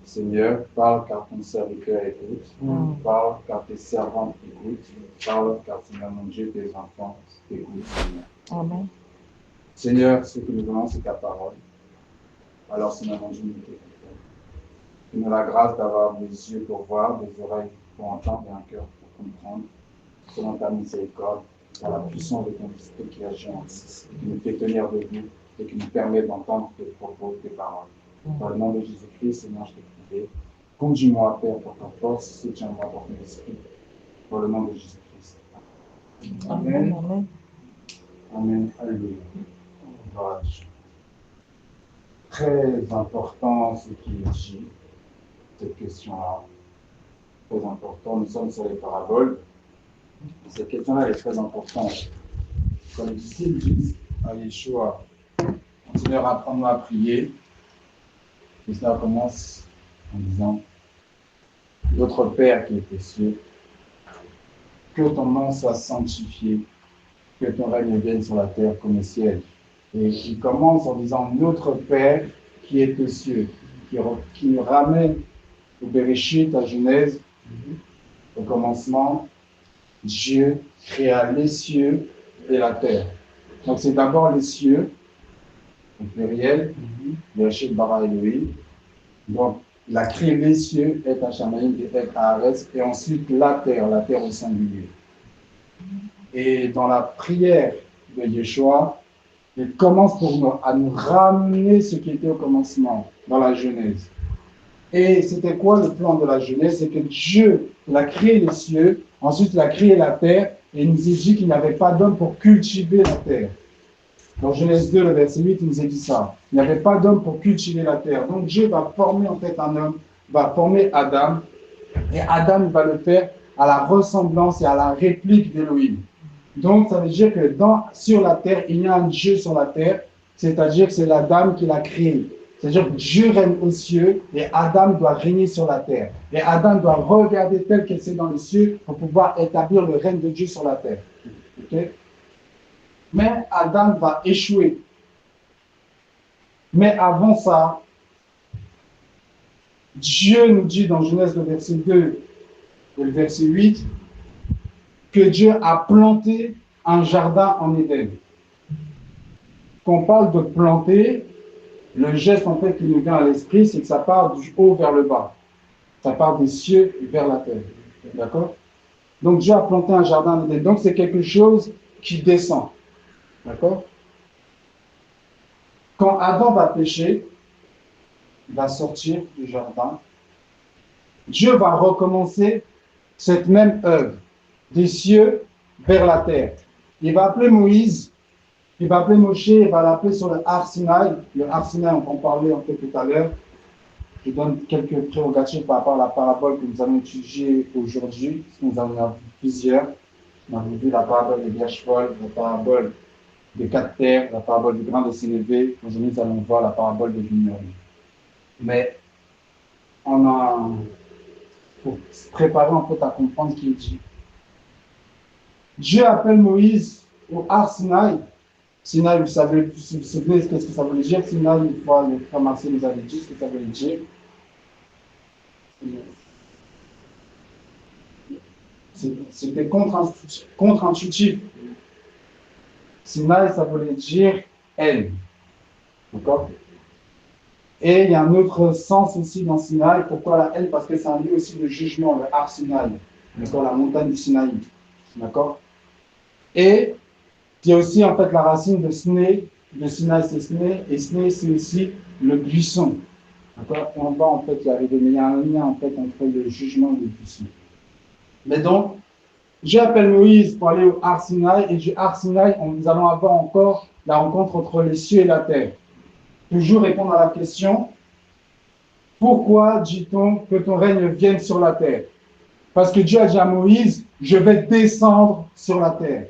Seigneur, parle car ton serviteur écoute. Parle car tes servantes écoutent. Parle car, Seigneur mon Dieu, tes enfants t'écoutent, Seigneur. Amen. Seigneur, ce que nous voulons, c'est ta parole. Alors, Seigneur mon Dieu, nous t'écoutons. Donne-nous la grâce d'avoir des yeux pour voir, des oreilles pour entendre et un cœur pour comprendre. Selon ta miséricorde, par la puissance de ton esprit qui agit en nous, qui nous fait tenir debout et qui nous permet d'entendre tes propos, tes paroles. Dans le nom de Jésus-Christ, Seigneur, je t'ai prié. Conduis-moi, Père, pour ta force, soutiens-moi pour ton esprit. Dans le nom de Jésus-Christ. Amen. Amen. Amen. Alléluia. Gloire à Dieu. Très important ce qui est dit, cette question-là. Très important. Nous sommes sur les paraboles. Cette question-là est très importante. Quand les disciples disent à Yeshua, Seigneur, apprends-nous à prier, et cela commence en disant, notre Père qui est aux cieux, que ton nom soit sanctifié, que ton règne vienne sur la terre comme au ciel. Et il commence en disant, notre Père qui est aux cieux, qui nous ramène au Bereshit, à Genèse, au commencement, Dieu créa les cieux et la terre. Donc c'est d'abord les cieux, au pluriel, Bereshit bara Elohim. Donc il a créé les cieux, et Hashamaïm, et Haaretz, et ensuite la terre au singulier. Et dans la prière de Yeshua, il commence à nous ramener ce qui était au commencement, dans la Genèse. Et c'était quoi le plan de la Genèse? C'est que Dieu, il a créé les cieux, ensuite il a créé la terre, et il nous a dit qu'il n'y avait pas d'homme pour cultiver la terre. Dans Genèse 2, le verset 8, il nous a dit ça. Il n'y avait pas d'homme pour cultiver la terre. Donc Dieu va former en fait un homme, va former Adam, et Adam va le faire à la ressemblance et à la réplique d'Élohim. Donc ça veut dire que sur la terre, il y a un Dieu sur la terre, c'est-à-dire que c'est l'Adam qui l'a créé. C'est-à-dire que Dieu règne aux cieux et Adam doit régner sur la terre. Et Adam doit regarder tel qu'elle est dans les cieux pour pouvoir établir le règne de Dieu sur la terre. Okay? Mais Adam va échouer. Mais avant ça, Dieu nous dit dans Genèse le verset 2 et le verset 8 que Dieu a planté un jardin en Éden. Quand on parle de planter, le geste en fait qui nous vient à l'esprit, c'est que ça part du haut vers le bas. Ça part des cieux vers la terre. D'accord? Donc Dieu a planté un jardin en Éden. Donc c'est quelque chose qui descend. D'accord? Quand Adam va pécher, il va sortir du jardin. Dieu va recommencer cette même œuvre, des cieux vers la terre. Il va appeler Moïse, il va appeler Moshe, il va l'appeler sur le Har Sinaï. Le Har Sinaï, on en parlait un peu tout à l'heure. Je donne quelques prérogatives par rapport à la parabole que nous allons étudier aujourd'hui. Nous en avons plusieurs. On a vu la parabole des vierges folles, la parabole des 4 terres, la parabole du grain de sénévé. Aujourd'hui, nous allons voir la parabole des vignerons. Mais on a, pour se préparer en fait à comprendre ce qu'il dit. Dieu appelle Moïse au Har Sinaï. Sinaï, vous savez, vous vous souvenez ce que ça veut dire. Sinaï, une fois, le frère Marcel nous avait dit ce que ça veut dire. C'était contre-intuitif. Sinaï, ça voulait dire haine. D'accord? Et il y a un autre sens aussi dans Sinaï. Pourquoi la haine? Parce que c'est un lieu aussi de jugement, le Har Sinaï. D'accord? La montagne du Sinaï. D'accord? Et il y a aussi en fait la racine de Sné. De Sinaï, c'est Sné. Et Sné, c'est aussi le buisson. D'accord? On va en fait y arriver. Mais il y a un lien en fait entre le jugement et le buisson. Mais donc, Dieu appelle Moïse pour aller au Har Sinaï, et du Har Sinaï, nous allons avoir encore la rencontre entre les cieux et la terre. Toujours répondre à la question, pourquoi dit-on que ton règne vienne sur la terre? Parce que Dieu a dit à Moïse, je vais descendre sur la terre.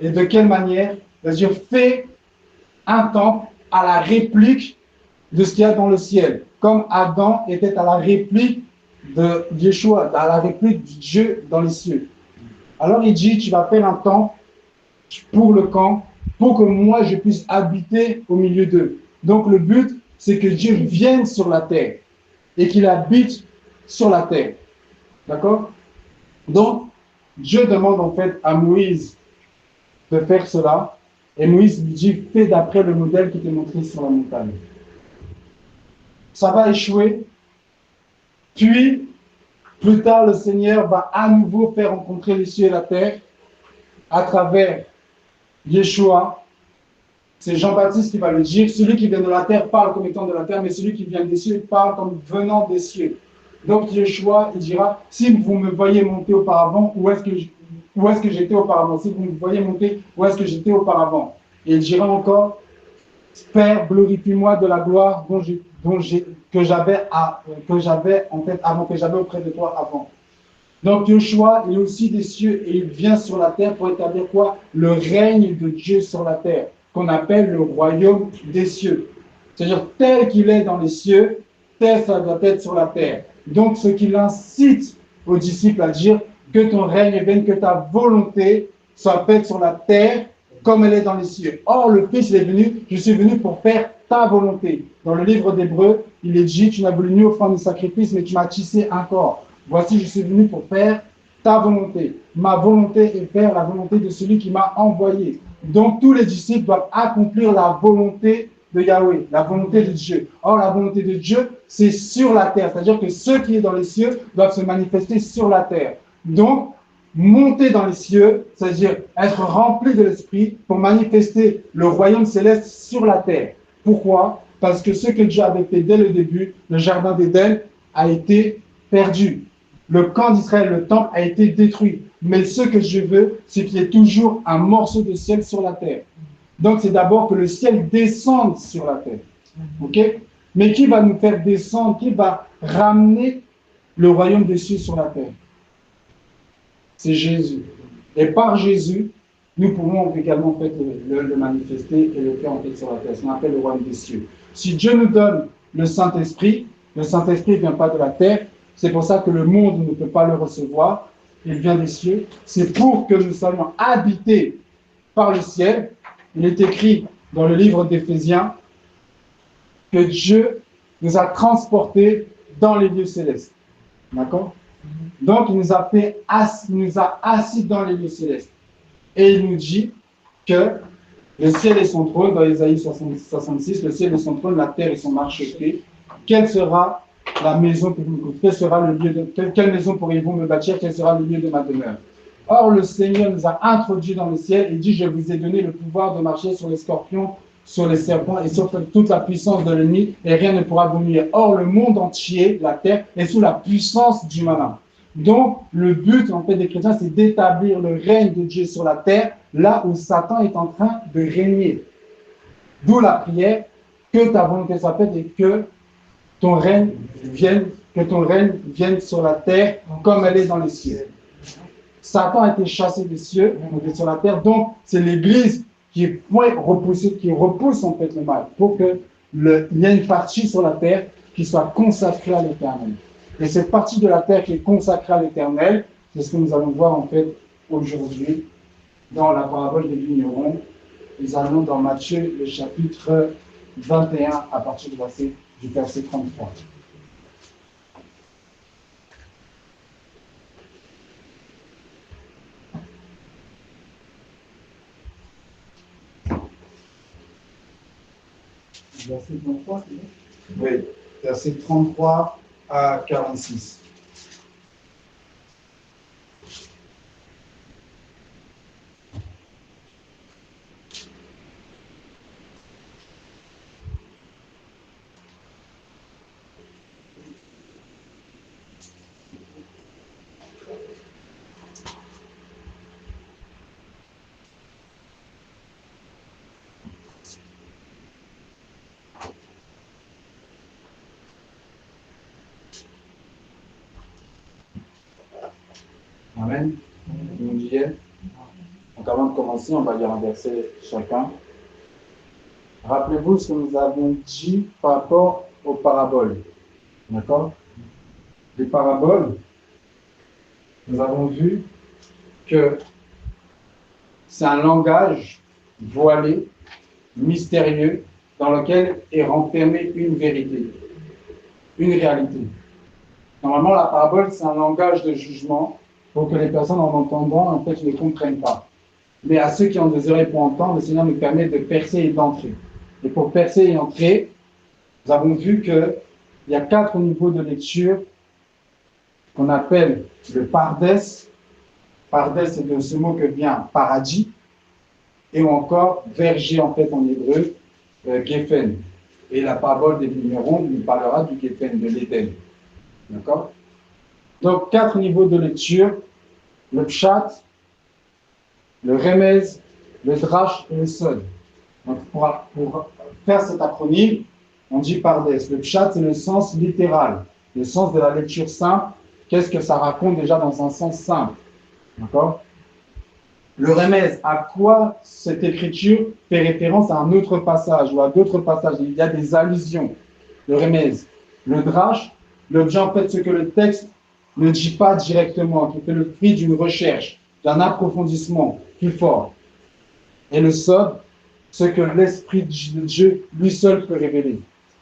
Et de quelle manière? C'est-à-dire, fais un temple à la réplique de ce qu'il y a dans le ciel. Comme Adam était à la réplique de Yeshua, à la réplique de Dieu dans les cieux. Alors il dit, tu vas faire un temple pour le camp, pour que moi je puisse habiter au milieu d'eux. Donc le but, c'est que Dieu vienne sur la terre. et qu'il habite sur la terre. D'accord? Donc, Dieu demande en fait à Moïse de faire cela, et Moïse lui dit, fais d'après le modèle qui t'est montré sur la montagne. Ça va échouer, puis plus tard, le Seigneur va à nouveau faire rencontrer les cieux et la terre à travers Yeshua. C'est Jean-Baptiste qui va le dire. Celui qui vient de la terre parle comme étant de la terre, mais celui qui vient des cieux parle comme venant des cieux. Donc Yeshua, il dira, si vous me voyez monter auparavant, où est-ce que j'étais auparavant? Si vous me voyez monter, où est-ce que j'étais auparavant? Et il dira encore, Père, glorifie-moi de la gloire que j'avais en fait avant, que j'avais auprès de toi avant. Donc Yeshua est aussi des cieux et il vient sur la terre pour établir quoi? Le règne de Dieu sur la terre, qu'on appelle le royaume des cieux. C'est-à-dire tel qu'il est dans les cieux, tel ça doit être sur la terre. Donc ce qu'il incite aux disciples à dire, que ton règne vienne, que ta volonté soit faite sur la terre comme elle est dans les cieux. Or le Fils est venu, je suis venu pour faire ta volonté. Dans le livre d'Hébreux, il est dit, tu n'as voulu ni offrande ni sacrifice, mais tu m'as tissé un corps. Voici, je suis venu pour faire ta volonté. Ma volonté est faire la volonté de celui qui m'a envoyé. Donc, tous les disciples doivent accomplir la volonté de Yahweh, la volonté de Dieu. Or, la volonté de Dieu, c'est sur la terre. C'est-à-dire que ce qui est dans les cieux doivent se manifester sur la terre. Donc, monter dans les cieux, c'est-à-dire être rempli de l'esprit pour manifester le royaume céleste sur la terre. Pourquoi? Parce que ce que Dieu avait fait dès le début, le jardin d'Éden, a été perdu. Le camp d'Israël, le temple, a été détruit. Mais ce que je veux, c'est qu'il y ait toujours un morceau de ciel sur la terre. Donc, c'est d'abord que le ciel descende sur la terre. OK? Mais qui va nous faire descendre? Qui va ramener le royaume des cieux sur la terre? C'est Jésus. Et par Jésus, nous pouvons également en fait, le manifester et le faire en fait sur la terre. C'est ce qu'on appelle le royaume des cieux. Si Dieu nous donne le Saint-Esprit ne vient pas de la terre. C'est pour ça que le monde ne peut pas le recevoir. Il vient des cieux. C'est pour que nous soyons habités par le ciel. Il est écrit dans le livre d'Éphésiens que Dieu nous a transportés dans les lieux célestes. D'accord? Donc, il nous a assis dans les lieux célestes. Et il nous dit que le ciel est son trône, dans Ésaïe 66, le ciel est son trône, la terre est son marchepied. Quelle sera la maison que vous me construisez? Quelle maison pourriez-vous me bâtir? Quel sera le lieu de ma demeure? Or, le Seigneur nous a introduits dans le ciel et dit, je vous ai donné le pouvoir de marcher sur les scorpions, sur les serpents et sur toute la puissance de l'ennemi, et rien ne pourra vous nuire. Or, le monde entier, la terre, est sous la puissance du malin. Donc, le but, en fait, des chrétiens, c'est d'établir le règne de Dieu sur la terre, là où Satan est en train de régner. D'où la prière, que ta volonté soit faite et que ton règne vienne sur la terre comme elle est dans les cieux. Satan a été chassé des cieux, on est sur la terre, donc c'est l'Église qui repousse en fait le mal, pour qu'il y ait une partie sur la terre qui soit consacrée à l'Éternel. Et cette partie de la terre qui est consacrée à l'Éternel, c'est ce que nous allons voir en fait aujourd'hui dans la parabole des vignerons. Nous allons dans Matthieu, le chapitre 21, à partir du verset 33. Verset 33, oui, verset 33 à 46. Amen. Vous y êtes? Donc avant de commencer, on va lire un verset chacun. Rappelez-vous ce que nous avons dit par rapport aux paraboles. D'accord? Les paraboles, nous avons vu que c'est un langage voilé, mystérieux, dans lequel est renfermée une vérité. une réalité. Normalement, la parabole, c'est un langage de jugement pour que les personnes en entendant, en fait, ne comprennent pas. Mais à ceux qui ont des oreilles pour entendre, le Seigneur nous permet de percer et d'entrer. Et pour percer et entrer, nous avons vu qu'il y a 4 niveaux de lecture qu'on appelle le pardes. Pardes, c'est de ce mot que vient paradis, et encore verger en fait en hébreu, Geffen. Et la parabole des vignerons nous parlera du Geffen, de l'Éden. D'accord? Donc 4 niveaux de lecture, le pshat, le remez, le drash et le sod. Donc pour faire cet acronyme, on dit pardes. Le pshat, c'est le sens littéral, le sens de la lecture simple. Qu'est-ce que ça raconte déjà dans un sens simple? D'accord? Le remez, à quoi cette écriture fait référence à un autre passage ou à d'autres passages? Il y a des allusions. Le remez. Le drash, l'objet en fait ce que le texte ne dit pas directement, qui fait le fruit d'une recherche, d'un approfondissement plus fort. Et le sod, ce que l'Esprit de Dieu lui seul peut révéler.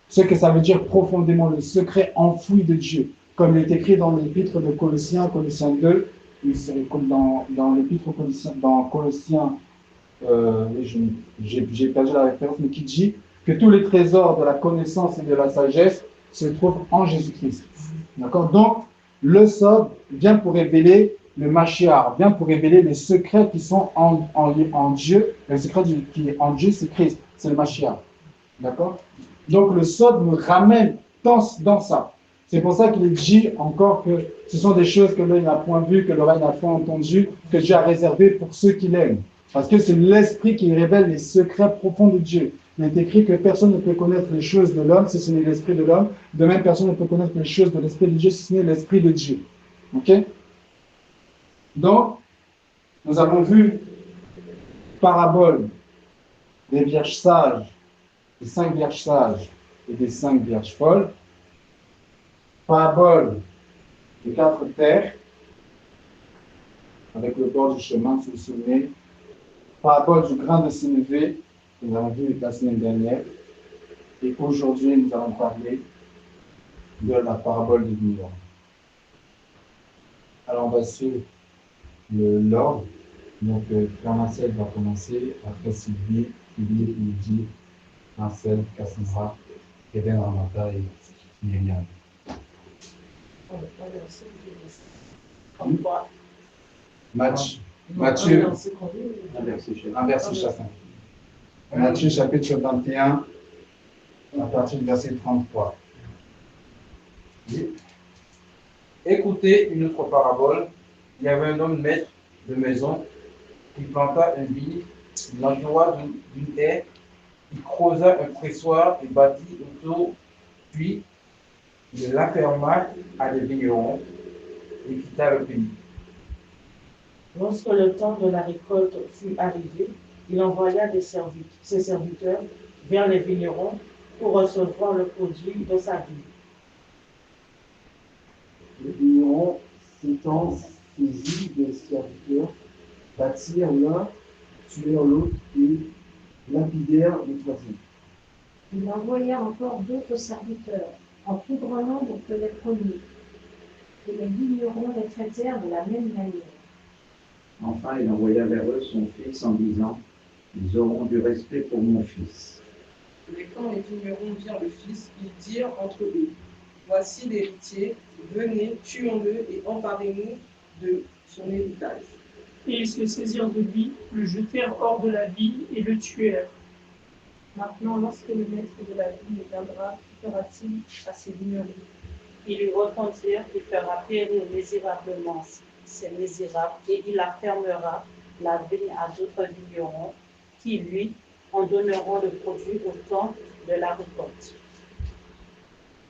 Ce que ça veut dire profondément, le secret enfoui de Dieu. Comme il est écrit dans l'épître de Colossiens, Colossiens 2, comme dans l'épître dans Colossiens, j'ai perdu la référence, mais qui dit que tous les trésors de la connaissance et de la sagesse se trouvent en Jésus-Christ. D'accord? Donc, le sod vient pour révéler le Mashiach, vient pour révéler les secrets qui sont en Dieu. Le secret qui est en Dieu, c'est Christ, c'est le Mashiach. D'accord? Donc, le sod nous ramène dans ça. C'est pour ça qu'il dit encore que ce sont des choses que l'œil n'a point vues, que l'oreille n'a point entendues, que Dieu a réservées pour ceux qui l'aiment. Parce que c'est l'Esprit qui révèle les secrets profonds de Dieu. Il est écrit que personne ne peut connaître les choses de l'homme si ce n'est l'Esprit de l'homme. De même, personne ne peut connaître les choses de l'Esprit de Dieu si ce n'est l'Esprit de Dieu. Ok? Donc, nous avons vu parabole des vierges sages, des 5 vierges sages et des 5 vierges folles. Parabole des 4 terres, avec le bord du chemin, si vous vous souvenez. Parabole du grain de sénévé, que nous avons vu la semaine dernière. Et aujourd'hui, nous allons parler de la parabole du vigneron. Alors, on va suivre l'ordre. Donc, Frère Marcel va commencer, après Sylvie, Lydie, Marcel, Cassandra, Kevin Ramata et Myriam. Matthieu, inversé chacun. Matthieu chapitre 21, à partir du verset 33. Écoutez une autre parabole. Il y avait un homme maître de maison qui planta un vigne, il l'entoura d'une haie, il creusa un pressoir et bâtit autour, puis il l'afferma à des vignerons et quitta le pays. Lorsque le temps de la récolte fut arrivé, il envoya ses serviteurs vers les vignerons pour recevoir le produit de sa vie. Les vignerons, s'étant saisis des serviteurs, bâtirent l'un, tuèrent l'autre et lapidèrent le troisième. Il envoya encore d'autres serviteurs, en plus grand nombre que les premiers. Et les vignerons les traitèrent de la même manière. Enfin, il envoya vers eux son fils en disant: ils auront du respect pour mon fils. Mais quand les vignerons virent le fils, ils dirent entre eux: voici l'héritier, venez, tuons-le et emparez-nous de son héritage. Et ils se saisirent de lui, le jetèrent hors de la ville et le tuèrent. Maintenant, lorsque le maître de la ville viendra, que fera-t-il à ses vignerons? Il lui repentirent, il fera périr misérablement ces misérables, et il affermera la vigne à d'autres vignerons qui, lui, en donneront le produit au temps de la récolte.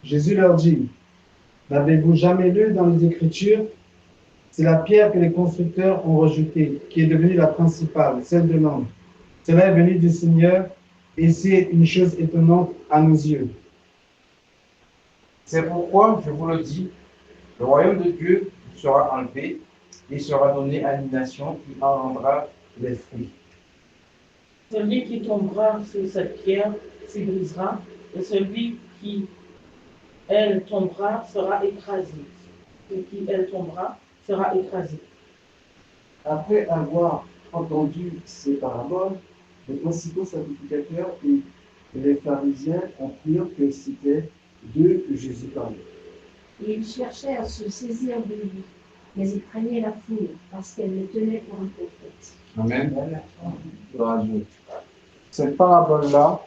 Jésus leur dit: n'avez-vous jamais lu dans les Écritures? C'est la pierre que les constructeurs ont rejetée, qui est devenue la principale, celle de l'homme. Cela est venu du Seigneur, et c'est une chose étonnante à nos yeux. C'est pourquoi, je vous le dis, le royaume de Dieu sera enlevé et sera donné à une nation qui en rendra les fruits. Celui qui tombera sur cette pierre s'y brisera, et celui qui elle tombera, sera écrasée. Et qui elle tombera, sera écrasée. Après avoir entendu ces paraboles, les principaux sacrificateurs et les pharisiens comprirent que c'était d'eux que Jésus parlait. Et ils cherchaient à se saisir de lui, mais ils craignaient la foule parce qu'elle le tenait pour un prophète. Amen. Gloire à Dieu. Cette parabole-là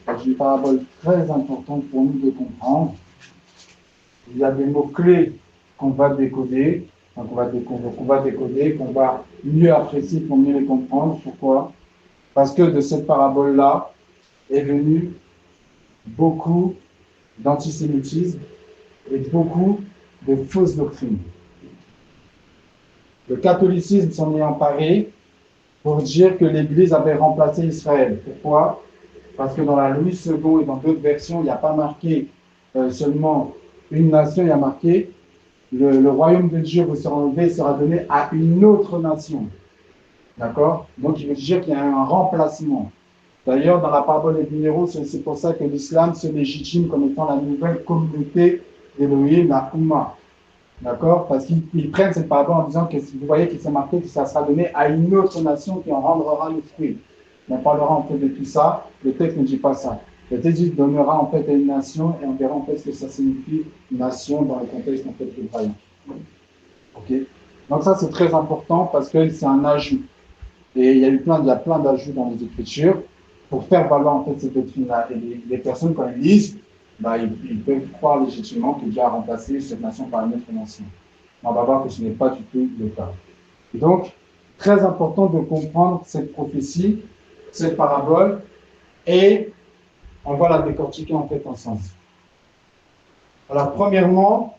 est une parabole très importante pour nous de comprendre. Il y a des mots-clés qu'on va décoder, qu'on va mieux apprécier pour mieux les comprendre. Pourquoi? Parce que de cette parabole-là est venu beaucoup d'antisémitisme et beaucoup de fausses doctrines. Le catholicisme s'en est emparé pour dire que l'Église avait remplacé Israël. Pourquoi? Parce que dans la Louis II et dans d'autres versions, il n'y a pas marqué seulement une nation, il y a marqué le royaume de Dieu vous sera enlevé, sera donné à une autre nation. D'accord? Donc il veut dire qu'il y a un remplacement. D'ailleurs, dans la parabole des minéraux, c'est pour ça que l'islam se légitime comme étant la nouvelle communauté d'Élohim, la Oumma. D'accord? Parce qu'ils prennent cette parabole en disant que vous voyez qu'il s'est marqué que ça sera donné à une autre nation qui en rendra le fruit. On parlera en fait de tout ça. Le texte ne dit pas ça. Le texte dit donnera en fait à une nation et on verra en fait ce que ça signifie nation dans le contexte en fait hébraïen. Ok? Donc ça c'est très important parce que c'est un ajout. Et il y a plein d'ajouts dans les Écritures pour faire valoir en fait cette doctrine-là. Et les personnes quand ils lisent, ils peuvent croire légitimement que Dieu a remplacé cette nation par une autre nation. On va voir que ce n'est pas du tout le cas. Et donc, très important de comprendre cette prophétie, cette parabole, et on va la décortiquer en fait ensemble. Alors, premièrement,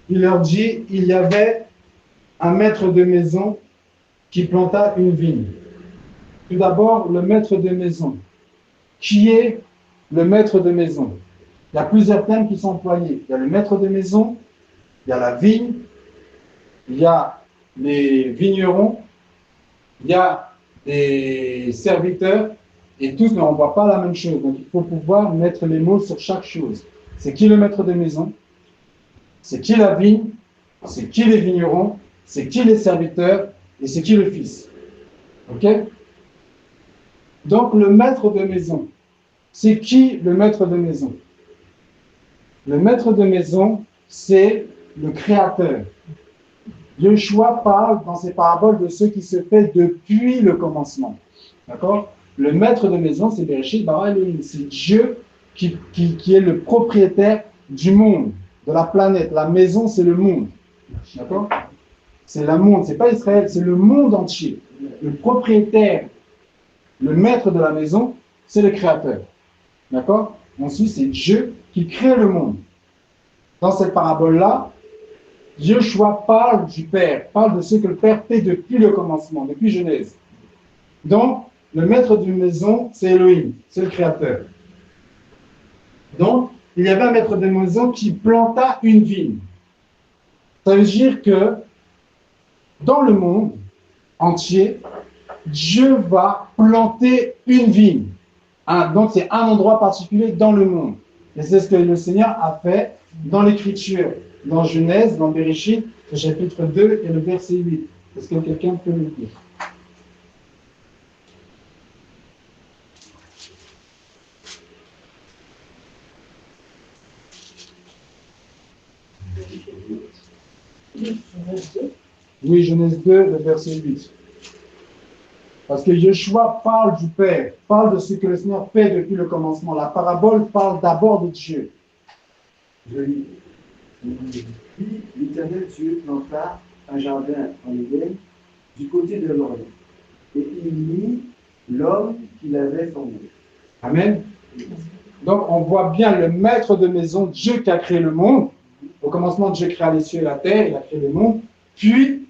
il leur dit, il y avait un maître de maison qui planta une vigne. Tout d'abord, le maître de maison. Qui est le maître de maison? Il y a plusieurs termes qui sont employés. Il y a le maître de maison, il y a la vigne, il y a les vignerons, il y a des serviteurs, et tous, mais on ne voit pas la même chose. Donc, il faut pouvoir mettre les mots sur chaque chose. C'est qui le maître de maison? C'est qui la vigne? C'est qui les vignerons? C'est qui les serviteurs? Et c'est qui le fils? Ok? Donc, le maître de maison. C'est qui le maître de maison? Le maître de maison, c'est le créateur. Yeshua parle dans ses paraboles de ce qui se fait depuis le commencement. D'accord? Le maître de maison, c'est Bereshit bara Elohim. C'est Dieu qui est le propriétaire du monde, de la planète. La maison, c'est le monde. D'accord? C'est le monde, c'est pas Israël, c'est le monde entier. Le propriétaire, le maître de la maison, c'est le créateur. D'accord? Ensuite, c'est Dieu qui crée le monde. Dans cette parabole-là, Yeshua parle du Père, parle de ce que le Père fait depuis le commencement, depuis Genèse. Donc, le maître d'une maison, c'est Elohim, c'est le créateur. Donc, il y avait un maître de maison qui planta une vigne. Ça veut dire que dans le monde entier, Dieu va planter une vigne. Donc, c'est un endroit particulier dans le monde. Et c'est ce que le Seigneur a fait dans l'Écriture, dans Genèse, dans Bereshit, le chapitre 2 et le verset 8. Est-ce que quelqu'un peut le dire? Oui, Genèse 2, le verset 8. Parce que Yeshua parle du Père, parle de ce que le Seigneur fait depuis le commencement. La parabole parle d'abord de Dieu. Je lis. Puis l'Éternel Dieu planta un jardin en Éden du côté de l'Orient. Et il mit l'homme qu'il avait formé. Amen. Donc on voit bien le maître de maison, Dieu qui a créé le monde. Au commencement, Dieu créa les cieux et la terre, il a créé le monde. Puis,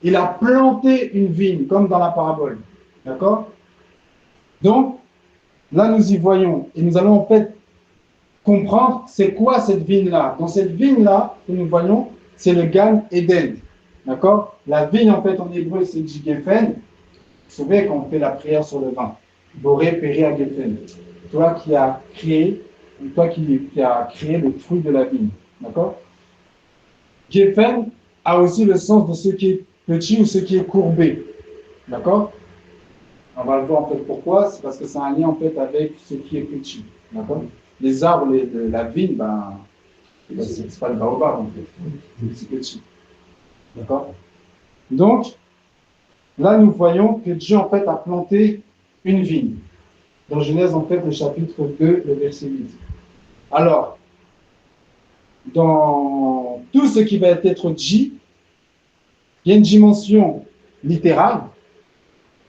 il a planté une vigne, comme dans la parabole. D'accord? Donc, là, nous y voyons. Et nous allons en fait comprendre c'est quoi cette vigne-là. Dans cette vigne-là, que nous voyons, c'est le Gan Eden. D'accord? La vigne, en fait, en hébreu, c'est Djigefen. savez, quand on fait la prière sur le vin, Boré, Péri, Agéfen, toi qui as créé le fruit de la vigne. D'accord? Géfen a aussi le sens de ce qui est petit ou ce qui est courbé. D'accord? On va le voir en fait pourquoi. C'est parce que c'est un lien en fait avec ce qui est petit. D'accord? Les arbres de la vigne, c'est pas le baobab en fait. C'est petit. D'accord? Donc, là, nous voyons que Dieu en fait a planté une vigne. Dans Genèse, en fait, le chapitre 2, le verset 8. Alors, dans tout ce qui va être dit, il y a une dimension littérale.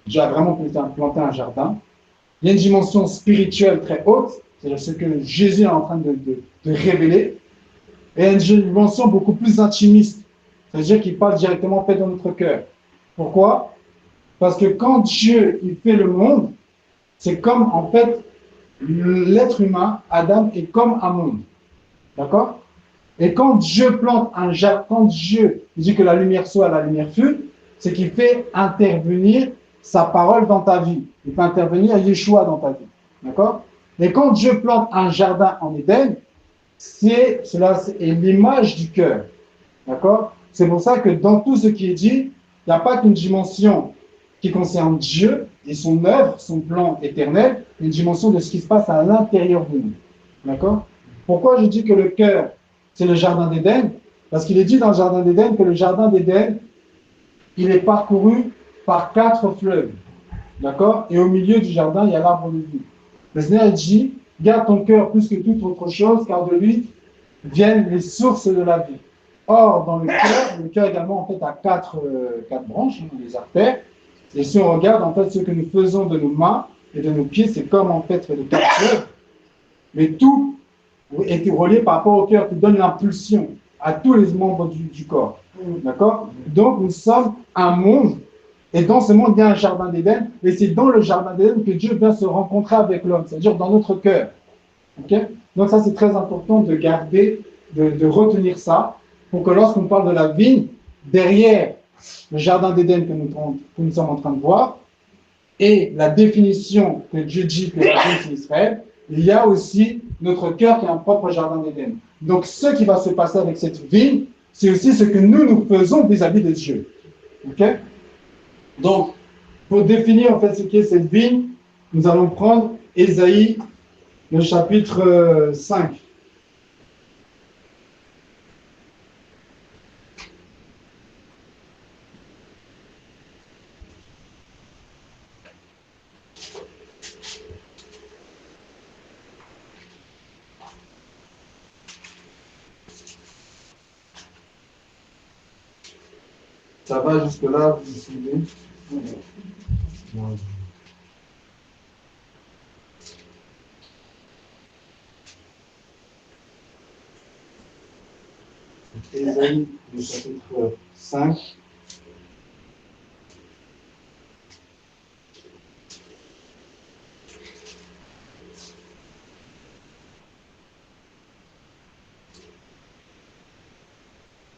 Dieu a vraiment planté un jardin. Il y a une dimension spirituelle très haute, c'est-à-dire ce que Jésus est en train de révéler. Et il y a une dimension beaucoup plus intimiste, c'est-à-dire qu'il parle directement en fait dans notre cœur. Pourquoi? Parce que quand Dieu il fait le monde, c'est comme en fait l'être humain, Adam, est comme un monde. D'accord? Et quand Dieu plante un jardin, quand Dieu dit que la lumière soit, la lumière fut, c'est qu'il fait intervenir sa parole dans ta vie. Il fait intervenir Yeshua dans ta vie. D'accord? Et quand Dieu plante un jardin en Éden, cela est l'image du cœur. D'accord? C'est pour ça que dans tout ce qui est dit, il n'y a pas qu'une dimension qui concerne Dieu et son œuvre, son plan éternel, une dimension de ce qui se passe à l'intérieur de nous. D'accord? Pourquoi je dis que le cœur, c'est le jardin d'Éden? Parce qu'il est dit dans le jardin d'Éden que le jardin d'Éden, il est parcouru par 4 fleuves. D'accord? Et au milieu du jardin, il y a l'arbre de vie. Le Seigneur dit, garde ton cœur plus que toute autre chose, car de lui viennent les sources de la vie. Or, dans le cœur également, en fait, a 4 branches, les artères. Et si on regarde, en fait, ce que nous faisons de nos mains et de nos pieds, c'est comme, en fait, les 4 fleuves. Mais tout est relié par rapport au cœur qui donne l'impulsion à tous les membres du corps. D'accord? Donc, nous sommes un monde, et dans ce monde, il y a un jardin d'Éden, et c'est dans le jardin d'Éden que Dieu vient se rencontrer avec l'homme, c'est-à-dire dans notre cœur. Okay? Donc, ça, c'est très important de garder, de retenir ça, pour que lorsqu'on parle de la vigne, derrière le jardin d'Éden que nous sommes en train de voir, et la définition que Dieu dit que la vigne, c'est Israël, il y a aussi notre cœur qui est un propre jardin d'Éden. Donc, ce qui va se passer avec cette vigne, c'est aussi ce que nous faisons vis-à-vis de Dieu. Ok? Donc, pour définir en fait ce qu'est cette vigne, nous allons prendre Ésaïe, le chapitre 5. Ça va jusque-là, vous suivez? Ésaïe, le chapitre 5.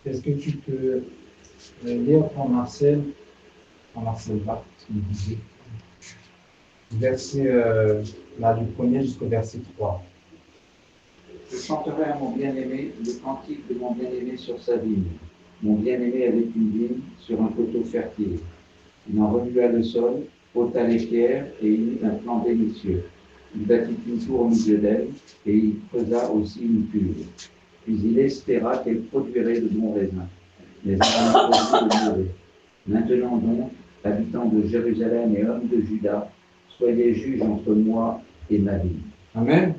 Est-ce que tu peux lire pour Marcel Bach, ce qu'il disait, verset du 1er jusqu'au verset 3. Je chanterai à mon bien-aimé le cantique de mon bien-aimé sur sa vigne. Mon bien-aimé avait une vigne sur un coteau fertile. Il en remua le sol, ôta les pierres et il mit un plan délicieux. Il bâtit une tour au milieu d'elle et il creusa aussi une cuve. Puis il espéra qu'elle produirait de bons raisins. Mais elle en produit de mauvais. Maintenant donc, habitants de Jérusalem et hommes de Juda, soyez juges entre moi et ma vie. Amen.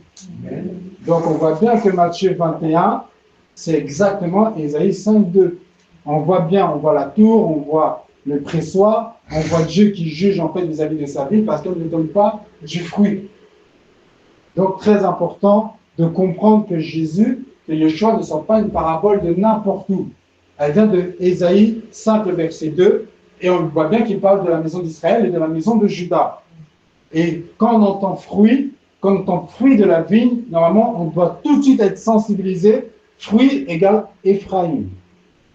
Amen. Donc on voit bien que Matthieu 21, c'est exactement Ésaïe 5.2. On voit la tour, on voit le pressoir, on voit Dieu qui juge en fait vis-à-vis de sa vie parce qu'elle ne donne pas du fruit. Donc très important de comprendre que Yeshua ne sort pas une parabole de n'importe où. Elle vient de Ésaïe 5, verset 2, et on voit bien qu'il parle de la maison d'Israël et de la maison de Juda. Et quand on entend fruit de la vigne, normalement, on doit tout de suite être sensibilisé. Fruit égale Éphraïm.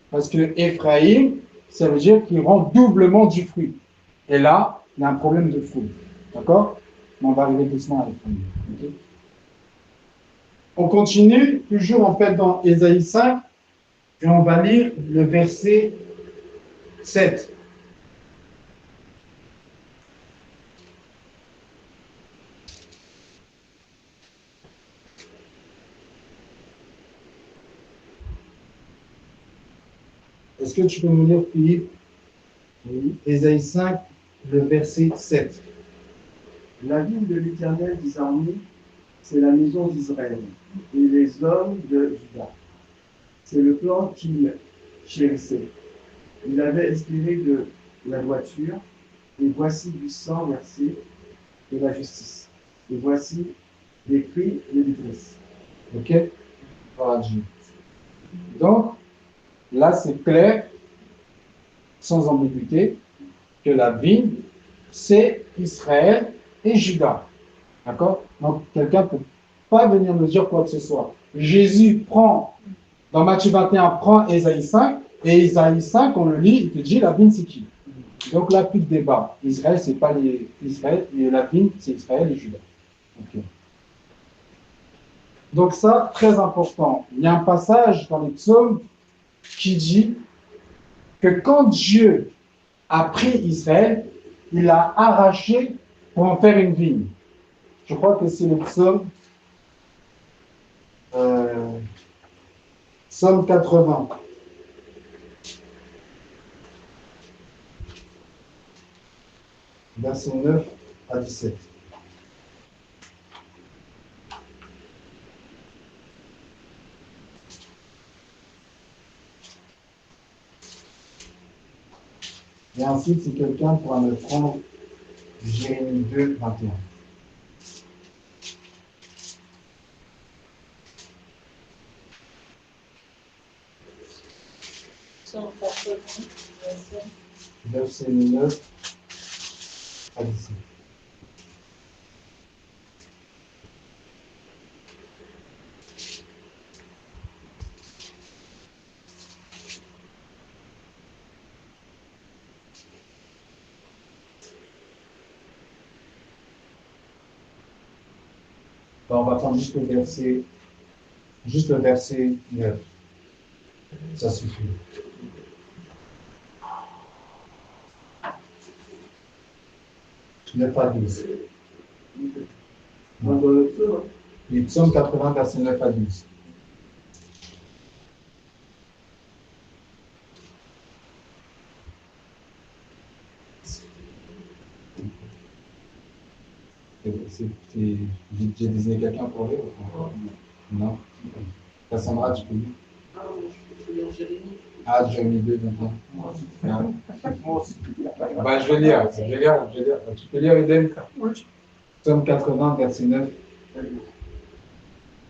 Parce que Éphraïm, ça veut dire qu'il rend doublement du fruit. Et là, il y a un problème de foule. D'accord? Mais on va arriver doucement à l'épreuve. Ok? On continue, toujours en fait dans Ésaïe 5, et on va lire le verset 7. Est-ce que tu peux me lire, Philippe? Oui. Ésaïe 5, le verset 7. La ville de l'Éternel des armées, c'est la maison d'Israël, et les hommes de Juda. C'est le plan qu'il chérissait. Il avait espéré de la droiture, et voici du sang versé de la justice. Et voici des cris de détresse. Ok? Voilà, Dieu. Donc, là, c'est clair, sans ambiguïté, que la ville, c'est Israël et Juda. D'accord? Donc, quelqu'un ne peut pas venir me dire quoi que ce soit. Jésus prend, dans Matthieu 21, prend Ésaïe 5, et Ésaïe 5, on le lit, il te dit la ville, c'est qui? Donc là, plus de débat. Israël, c'est pas les Israël, et la ville, c'est Israël et Juda. Ok. Donc ça, très important. Il y a un passage dans les psaumes qui dit que quand Dieu a pris Israël, il l'a arraché pour en faire une vigne. Je crois que c'est le psaume, psaume 80. Verset 9 à 17. Et ensuite, si quelqu'un pourra me prendre Jérémie 2, 21. Verset 9 à 17. Bon, on va prendre juste le verset 9. Ça suffit. Neuf à 12. Les psaumes 80, verset 9 à 12. J'ai désigné quelqu'un pour lire? Non. Cassandra, tu peux lire? Ah, Jérémie 2, 21. Bah, je vais lire. Tu peux lire, Eden? Oui. Psaume 80, verset 9.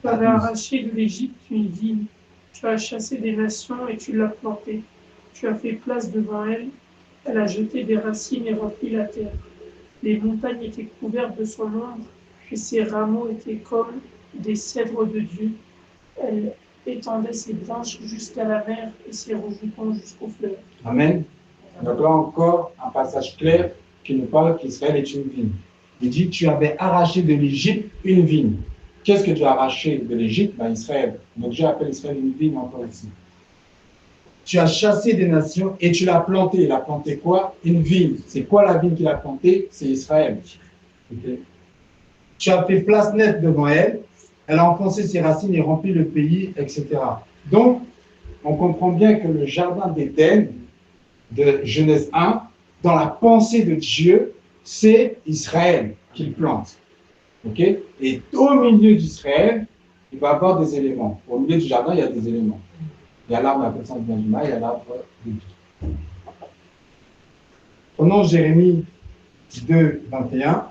Tu avais arraché de l'Égypte une vigne. Tu as chassé des nations et tu l'as plantée. Tu as fait place devant elle. Elle a jeté des racines et rempli la terre. Les montagnes étaient couvertes de son ombre et ses rameaux étaient comme des cèdres de Dieu. Elle étendait ses branches jusqu'à la mer et ses rejetons jusqu'aux fleurs. Amen. Donc là encore, un passage clair qui nous parle qu'Israël est une vigne. Il dit, tu avais arraché de l'Égypte une vigne. Qu'est-ce que tu as arraché de l'Égypte? Ben, Israël. Donc Dieu appelle Israël une vigne encore ici. Tu as chassé des nations et tu l'as planté. Il a planté quoi? Une vigne. C'est quoi la vigne qu'il a plantée? C'est Israël. Okay. Tu as fait place nette devant elle. Elle a enfoncé ses racines et rempli le pays, etc. Donc, on comprend bien que le jardin d'Éden, de Genèse 1, dans la pensée de Dieu, c'est Israël qu'il plante. Okay? Et au milieu d'Israël, il va y avoir des éléments. Au milieu du jardin, il y a des éléments. Il y a l'arbre de la connaissance du bien et du mal, il y a l'arbre de vie. Prenons Jérémie 2, 21.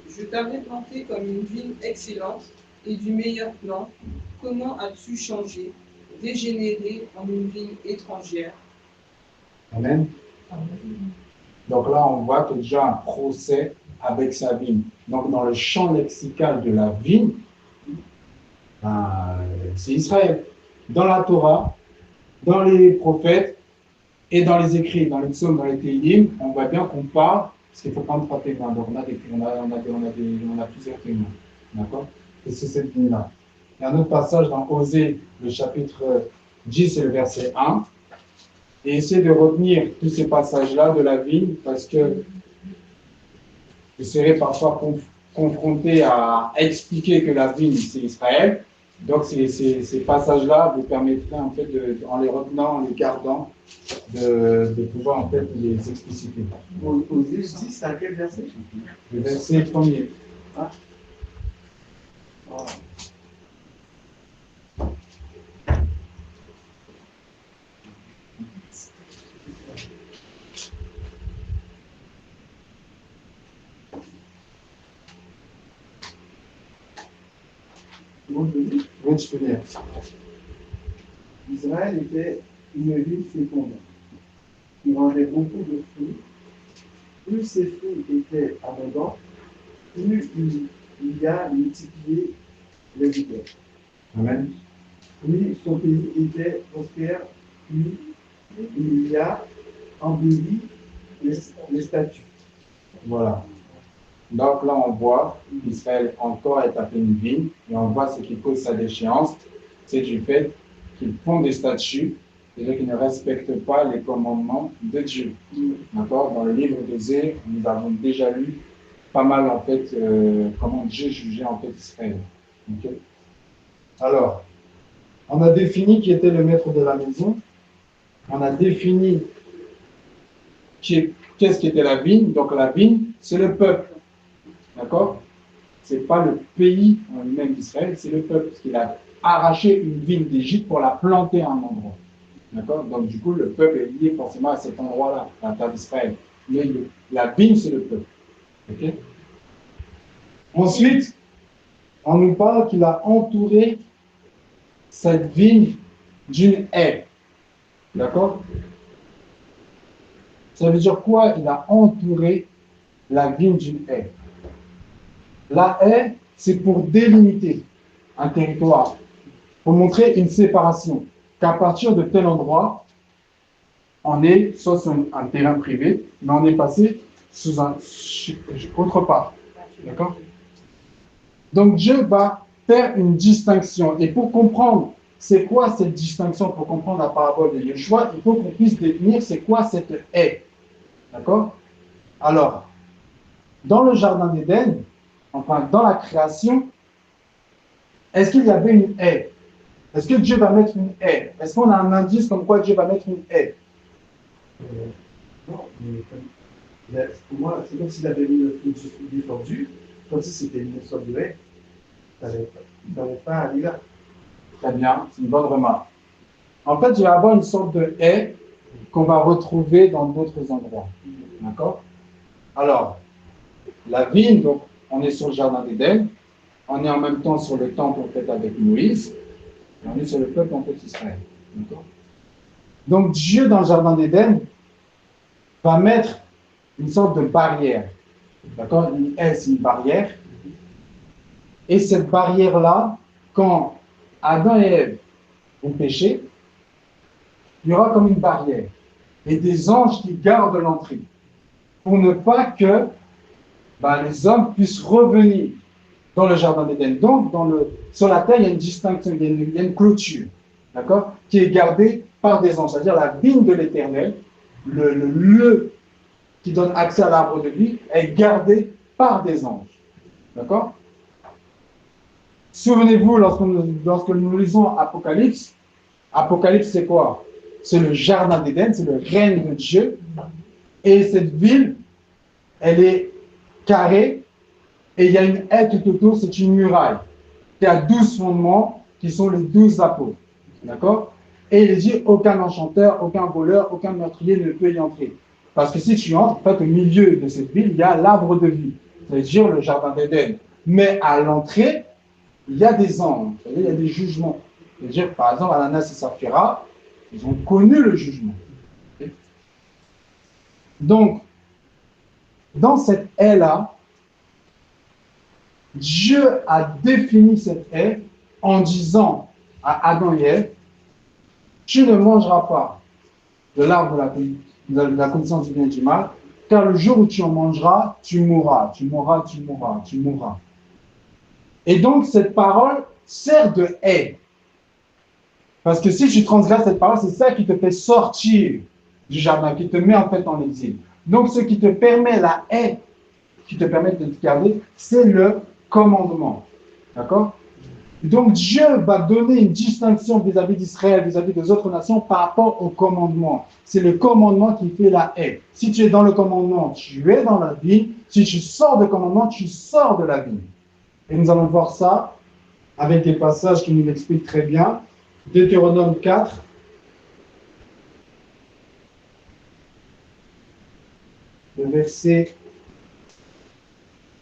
Je t'avais planté comme une vigne excellente, et du meilleur plan, comment as-tu changé, dégénéré en une ville étrangère? Amen. Donc là, on voit qu'il y a déjà un procès avec sa vigne. Donc dans le champ lexical de la vigne, c'est Israël. Dans la Torah, dans les prophètes et dans les écrits, dans les psaumes, dans les télim, on voit bien qu'on parle, parce qu'il faut prendre 3 témoins. Donc on a plusieurs témoins. D'accord? Et c'est cette vigne-là. Il y a un autre passage dans Osée, le chapitre 10 et le verset 1. Et essayez de retenir tous ces passages-là de la vigne, parce que vous serez parfois confronté à expliquer que la vigne, c'est Israël. Donc ces passages-là vous permettraient, en fait, en les retenant, en les gardant, de pouvoir en fait les expliciter. Osée 10, c'est à quel verset? Le verset premier. Ah. Oh. Oui, je peux lire. Israël était une ville féconde, qui rendait beaucoup de fruits. Plus ces fruits étaient abondants, plus il y a multiplié les vigueurs. Amen. Plus son pays était prospère, plus il y a embelli les statues. Voilà. Donc là, on voit qu'Israël encore est appelé une vigne, et on voit ce qui cause sa déchéance, c'est du fait qu'ils font des statues, c'est-à-dire qu'ils ne respectent pas les commandements de Dieu. D'accord? Dans le livre d'Osée, nous avons déjà lu pas mal, en fait, comment Dieu jugeait, en fait, Israël. Okay? Alors, on a défini qui était le maître de la maison, on a défini qu'est-ce qu'était la vigne. Donc la vigne, c'est le peuple. D'accord? Ce n'est pas le pays en lui-même d'Israël, c'est le peuple, parce qu'il a arraché une vigne d'Égypte pour la planter à un endroit. D'accord? Donc du coup, le peuple est lié forcément à cet endroit-là, à la terre d'Israël. Mais la vigne, c'est le peuple. Okay? Ensuite, on nous parle qu'il a entouré cette vigne d'une haie. D'accord? Ça veut dire quoi? Il a entouré la vigne d'une haie. La haie, c'est pour délimiter un territoire, pour montrer une séparation, qu'à partir de tel endroit, on est soit sur un terrain privé, mais on est passé sous autre part. D'accord? Donc Dieu va faire une distinction. Et pour comprendre c'est quoi cette distinction, pour comprendre la parabole de Yeshua, il faut qu'on puisse définir c'est quoi cette haie. D'accord? Alors, dans le jardin d'Éden, enfin dans la création, est-ce qu'il y avait une haie? Est-ce que Dieu va mettre une haie? Est-ce qu'on a un indice comme quoi Dieu va mettre une haie? Non, mais pour moi, c'est comme s'il avait mis une idée tordue, comme si c'était une sorte de haie. Il n'avait pas à aller là. Très bien, c'est une bonne remarque. En fait, il va y avoir une sorte de haie qu'on va retrouver dans d'autres endroits. D'accord? Alors, la vigne, donc, on est sur le jardin d'Éden, on est en même temps sur le temple, en fait, avec Moïse, et on est sur le peuple, en fait, Israël. D'accord? Donc, Dieu, dans le jardin d'Éden, va mettre une sorte de barrière. D'accord? Une haie, c'est une barrière. Et cette barrière-là, quand Adam et Ève ont péché, il y aura comme une barrière. Et des anges qui gardent l'entrée. Pour ne pas que les hommes puissent revenir dans le jardin d'Éden. Donc, sur la terre, il y a une distinction, il y a une clôture, d'accord, qui est gardée par des anges. C'est-à-dire la vigne de l'Éternel, le lieu qui donne accès à l'arbre de vie, est gardé par des anges. D'accord? Souvenez-vous, lorsque nous lisons Apocalypse, Apocalypse c'est quoi? C'est le jardin d'Éden, c'est le règne de Dieu. Et cette ville, elle est carrée, et il y a une haie tout autour, c'est une muraille. Il y a 12 fondements qui sont les 12 apôtres. D'accord? Et il dit, aucun enchanteur, aucun voleur, aucun meurtrier ne peut y entrer. Parce que si tu entres, en fait, au milieu de cette ville, il y a l'arbre de vie, c'est-à-dire le jardin d'Éden. Mais à l'entrée, il y a des anges, il y a des jugements. C'est-à-dire, par exemple, Ananas et Saphira, ils ont connu le jugement. Donc, dans cette haie-là, Dieu a défini cette haie en disant à Adam et Ève, tu ne mangeras pas de l'arbre de la connaissance du bien et du mal, car le jour où tu en mangeras, tu mourras, tu mourras, tu mourras, tu mourras. Et donc, cette parole sert de haie. Parce que si tu transgresses cette parole, c'est ça qui te fait sortir du jardin, qui te met en fait en exil. Donc, ce qui te permet la haie, qui te permet de te garder, c'est le commandement. D'accord? Donc, Dieu va donner une distinction vis-à-vis d'Israël, vis-à-vis des autres nations par rapport au commandement. C'est le commandement qui fait la haie. Si tu es dans le commandement, tu es dans la vie. Si tu sors du commandement, tu sors de la vie. Et nous allons voir ça avec des passages qui nous l'expliquent très bien. Deutéronome 4. Le verset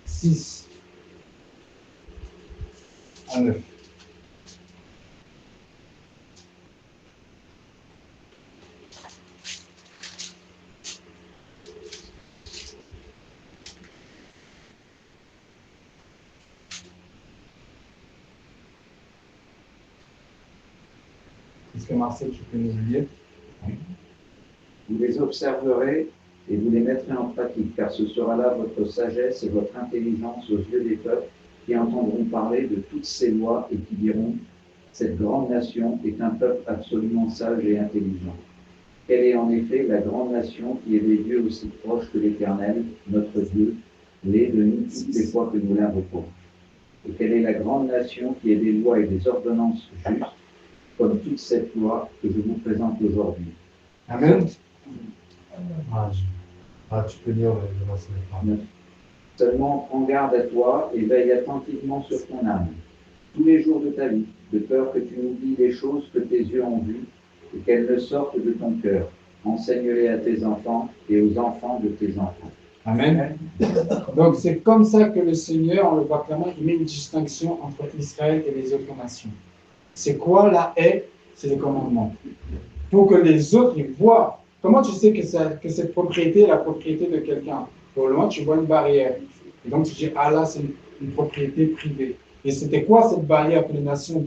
6 à 9. Est-ce que Marcel, tu peux nous lire? Vous les observerez et vous les mettrez en pratique, car ce sera là votre sagesse et votre intelligence aux yeux des peuples qui entendront parler de toutes ces lois et qui diront « Cette grande nation est un peuple absolument sage et intelligent. Quelle est en effet la grande nation qui est des dieux aussi proches que l'Éternel, notre Dieu, l'est de nous toutes les fois que nous l'invoquons. Et quelle est la grande nation qui est des lois et des ordonnances justes, comme toute cette loi que je vous présente aujourd'hui. » Amen. Tu peux lire le verset. Seulement prends garde à toi et veille attentivement sur ton âme, tous les jours de ta vie, de peur que tu n'oublies les choses que tes yeux ont vues et qu'elles ne sortent de ton cœur. Enseigne-les à tes enfants et aux enfants de tes enfants. Amen. Donc c'est comme ça que le Seigneur, en le proclamant, il met une distinction entre Israël et les autres nations. C'est quoi la haie? C'est les commandements. Pour que les autres ils voient. Comment tu sais que cette propriété est la propriété de quelqu'un? Au loin, tu vois une barrière. Et donc tu dis, ah là, c'est une propriété privée. Et c'était quoi cette barrière que les nations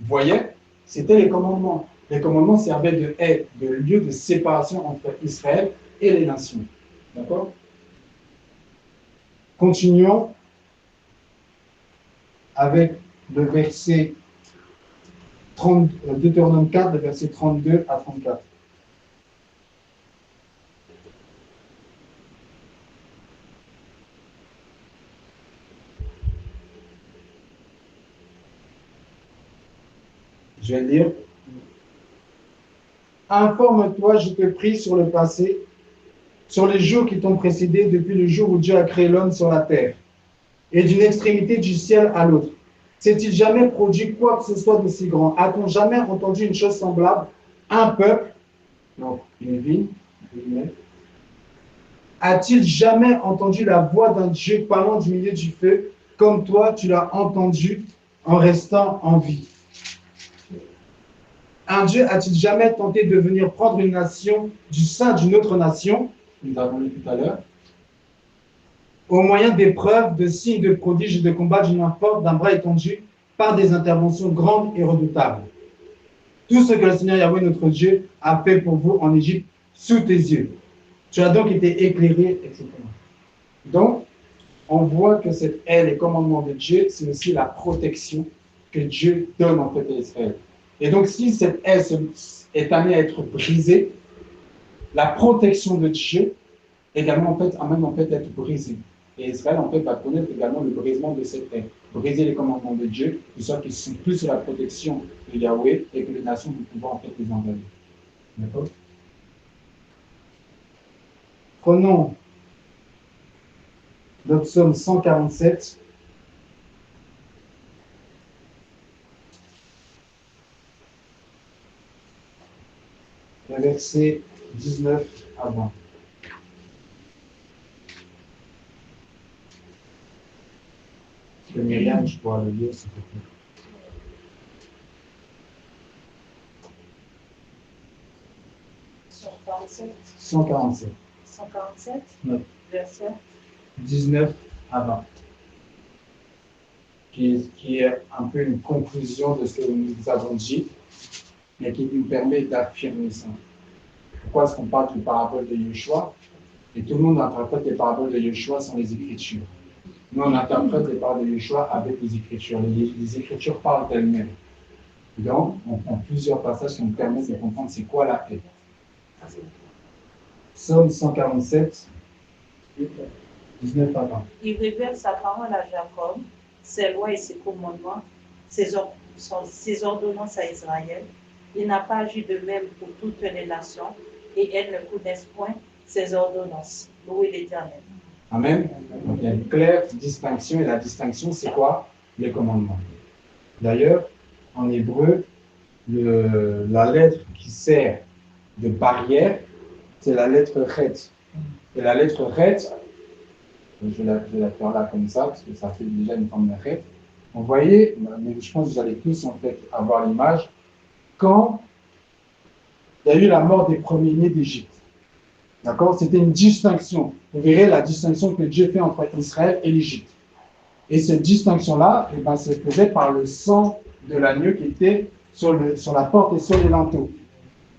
voyaient? C'était les commandements. Les commandements servaient de haie, de lieu de séparation entre Israël et les nations. D'accord? Continuons avec le verset Deutéronome 4, le verset 32 à 34. Je vais lire. Informe-toi, je te prie, sur le passé, sur les jours qui t'ont précédé depuis le jour où Dieu a créé l'homme sur la terre, et d'une extrémité du ciel à l'autre. S'est-il jamais produit quoi que ce soit de si grand? A-t-on jamais entendu une chose semblable? Un peuple, donc une ville, a-t-il jamais entendu la voix d'un Dieu parlant du milieu du feu, comme toi tu l'as entendu en restant en vie? Un Dieu a-t-il jamais tenté de venir prendre une nation du sein d'une autre nation? Nous avons lu tout à l'heure. Au moyen d'épreuves, de signes, de prodiges et de combats d'une main forte, d'un bras étendu, par des interventions grandes et redoutables. Tout ce que le Seigneur Yahweh, notre Dieu, a fait pour vous en Égypte, sous tes yeux. Tu as donc été éclairé, etc. Donc, on voit que cette haie, les commandements de Dieu, c'est aussi la protection que Dieu donne en fait à Israël. Et donc, si cette haie est amenée à être brisée, la protection de Dieu également amène en fait à être brisée. Et Israël en fait va connaître également le brisement de cette haie, briser les commandements de Dieu, de sorte qu'ils sont plus sur la protection de Yahweh et que les nations vont pouvoir en fait les envahir. D'accord? Prenons le psaume 147. Le verset 19 à 20. Que Myriam, je pourrais le lire, s'il te plaît. Sur 47, 147. 147, Oui. verset 19 à 20. Qui est un peu une conclusion de ce que nous avons dit, mais qui nous permet d'affirmer ça. Pourquoi est-ce qu'on parle du parabole de Yeshua? Et tout le monde interprète les paraboles de Yeshua sans les Écritures. Nous, on interprète les paroles de Yeshua avec les Écritures. Les Écritures parlent d'elles-mêmes. Donc, on prend plusieurs passages qui nous permettent de comprendre c'est quoi la paix. Psaume 147, 19 à 20. Il révèle sa parole à Jacob, ses lois et ses commandements, ses ordonnances à Israël. Il n'a pas agi de même pour toutes les nations, et elles ne connaissent point ses ordonnances. Louez l'Éternel. Amen. Donc, il y a une claire distinction, et la distinction, c'est quoi? Les commandements. D'ailleurs, en hébreu, la lettre qui sert de barrière, c'est la lettre chet. Et la lettre chet, je vais la faire là comme ça, parce que ça fait déjà une forme de chet. Vous voyez, mais je pense que vous allez tous en fait avoir l'image, quand il y a eu la mort des premiers-nés d'Égypte. D'accord? C'était une distinction. Vous verrez la distinction que Dieu fait entre Israël et l'Égypte. Et cette distinction-là, eh ben, se faisait par le sang de l'agneau qui était sur la porte et sur les linteaux.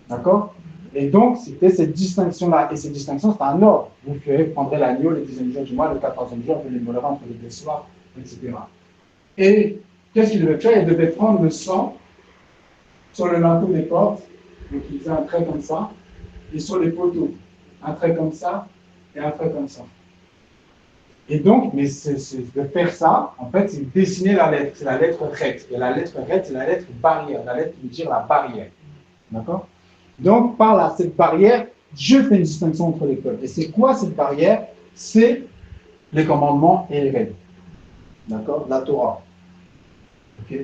D'accord? Et donc, c'était cette distinction-là. Et cette distinction, c'est un ordre. Vous prendrez l'agneau le 10e jour du mois, le 14e jour, vous l'immolerez entre les deux soirs, etc. Et qu'est-ce qu'il devait faire? Il devait prendre le sang sur le linteau des portes, donc il faisait un trait comme ça, et sur les poteaux, un trait comme ça, et un trait comme ça. Et donc, mais de faire ça, en fait, c'est dessiner la lettre. C'est la lettre ret. Et la lettre ret, c'est la lettre barrière. La lettre qui veut dire la barrière. D'accord? Donc, par cette barrière, Dieu fait une distinction entre les peuples. Et c'est quoi cette barrière? C'est les commandements et les règles. D'accord? La Torah. Ok?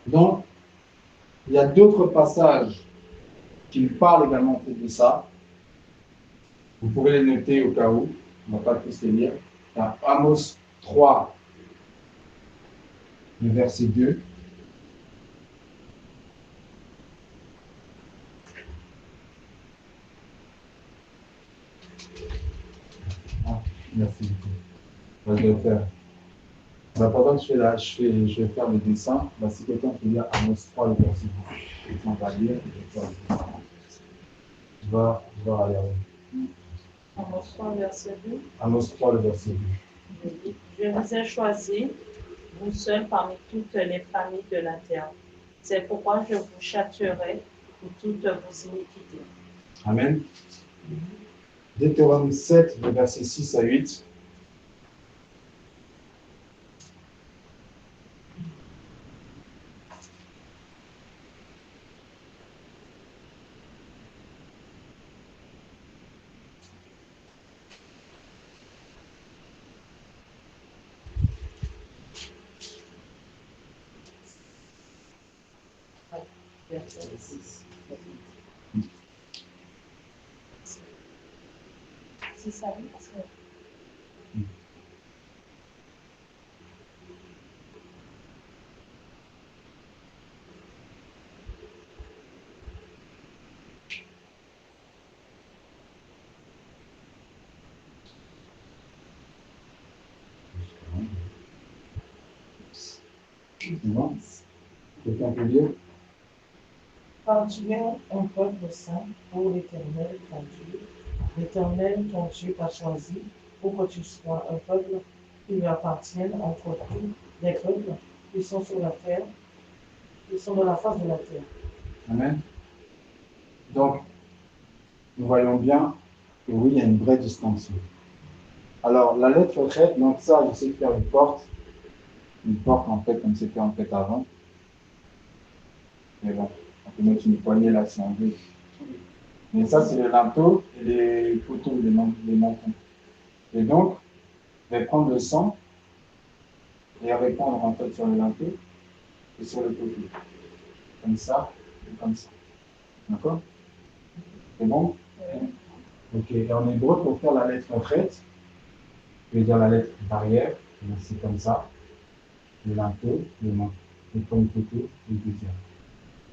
Donc, il y a d'autres passages qui nous parlent également de ça. Vous pouvez les noter au cas où. On ne va pas tous les lire. Dans Amos 3, le verset 2. Ah, merci beaucoup. Je vais le faire. Pendant que je vais faire le dessin, si quelqu'un peut lire Amos 3, le verset 2. On va lire, je vais faire le dessin. Je vais aller à Amos 3, verset 2. Amos 3, le verset 2. Je vous ai choisi, vous seuls parmi toutes les familles de la terre. C'est pourquoi je vous châtierai pour toutes vos iniquités. Amen. Deutéronome 7, le verset 6 à 8. Verset 6. 6 à 8. C'est bon? Quelqu'un peut lire? Car tu es un peuple saint pour l'Éternel ton Dieu. L'Éternel ton Dieu t'a choisi pour que tu sois un peuple qui lui appartienne entre tous les peuples qui sont sur la terre, qui sont dans la face de la terre. Amen. Donc, nous voyons bien que oui, il y a une vraie distinction. Alors, la lettre ret, donc ça, je sais faire une porte en fait, comme c'était en fait avant. Mais bon, on peut mettre une poignée là si on veut. Mais ça, c'est les linteaux et les poteaux, les mentons. Et donc, je vais prendre le sang et répandre en fait sur le linteau et sur le poteau. Comme ça et comme ça. D'accord? C'est bon? Ok. Et en hébreu, pour faire la lettre ret, je vais dire la lettre barrière, C'est comme ça. Le linteau, le main, le premier côté, le deuxième.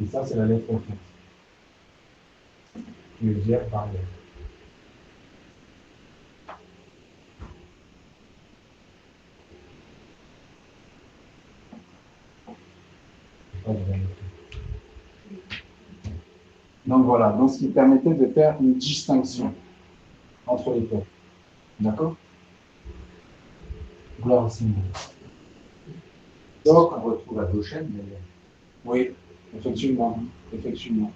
Et ça, c'est la lettre F. Qui veut dire barrière. Donc voilà, donc ce qui permettait de faire une distinction entre les peuples. D'accord? Gloire au Seigneur. Donc, on retrouve à Goshen, d'ailleurs. Oui, effectivement. Effectivement.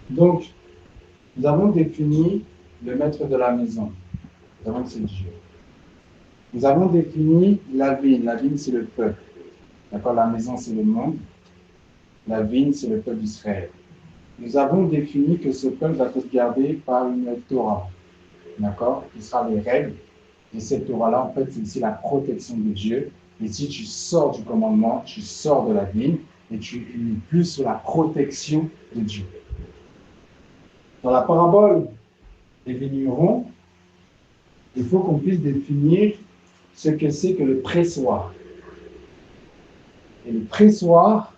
Donc, nous avons défini le maître de la maison. Nous avons dit c'est Dieu. Nous avons défini la vigne. La vigne, c'est le peuple. D'accord? La maison, c'est le monde. La vigne, c'est le peuple d'Israël. Nous avons défini que ce peuple va être gardé par une Torah. D'accord? Qui sera les règles. Et cette Torah-là, en fait, c'est aussi la protection de Dieu. Et si tu sors du commandement, tu sors de la vigne et tu es plus sur la protection de Dieu. Dans la parabole des vignerons, il faut qu'on puisse définir ce que c'est que le pressoir. Et le pressoir,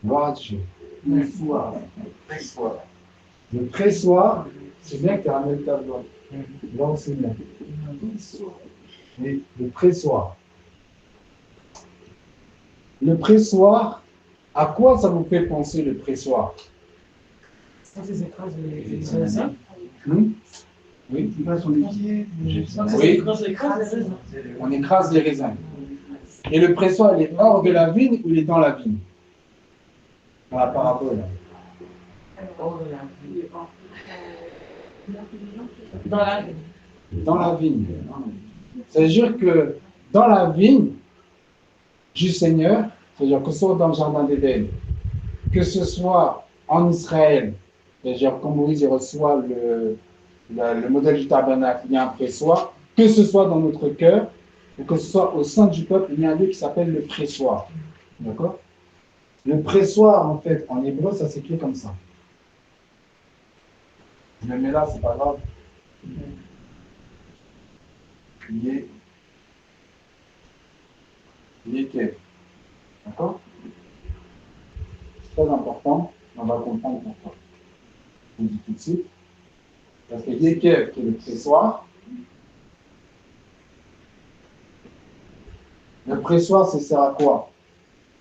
gloire à Dieu. Le pressoir, c'est bien que tu ramènes ta voix. Là, c'est bien. Mais le pressoir. Le pressoir, à quoi ça vous fait penser le pressoir? Ces écrases les raisins. Oui. Qui passe son pied. Oui. On écrase les raisins. Et le pressoir, il est hors de la vigne ou il est dans la vigne? Dans la parabole. Dans la vie. Dans la vigne. C'est-à-dire que dans la vigne du Seigneur, c'est-à-dire que ce soit dans le jardin d'Éden, que ce soit en Israël, c'est-à-dire quand Moïse reçoit le modèle du tabernacle, il y a un pressoir, que ce soit dans notre cœur, ou que ce soit au sein du peuple, il y a un lieu qui s'appelle le pressoir. D'accord? Le pressoir, en fait, en hébreu, ça s'écrit comme ça. Je le mets là, c'est pas grave. Yekev. D'accord? C'est très important, on va comprendre pourquoi. Je vous dis tout de suite. Parce que Yekev, qui est le pressoir, le pressoir, ça sert à quoi?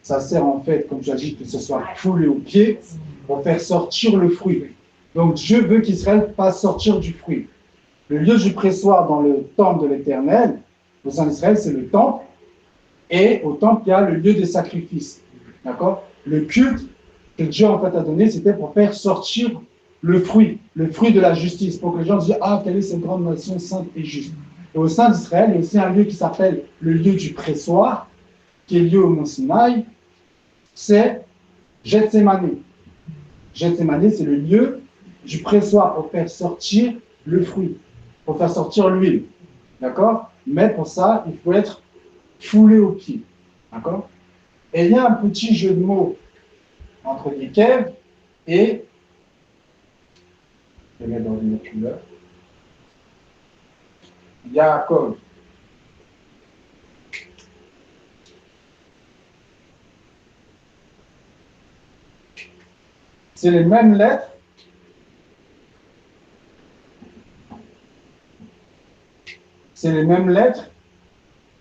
Ça sert en fait, comme j'ai dit, que ce soit foulé au pied pour faire sortir le fruit. Donc Dieu veut qu'Israël fasse sortir du fruit. Le lieu du pressoir dans le temple de l'Éternel, au sein d'Israël, c'est le temple. Et au temple, il y a le lieu des sacrifices. D'accord? Le culte que Dieu en fait a donné, c'était pour faire sortir le fruit de la justice, pour que les gens disent, ah, quelle est cette grande nation sainte et juste. Et au sein d'Israël, il y a aussi un lieu qui s'appelle le lieu du pressoir, qui est lié au mont Sinaï, c'est Gethsémané. Gethsémané, c'est le lieu du pressoir pour faire sortir le fruit, pour faire sortir l'huile. D'accord? Mais pour ça, il faut être foulé au pied. D'accord? Et il y a un petit jeu de mots entre Yekev et, je vais mettre dans une autre couleur, Yaakov. C'est les mêmes lettres,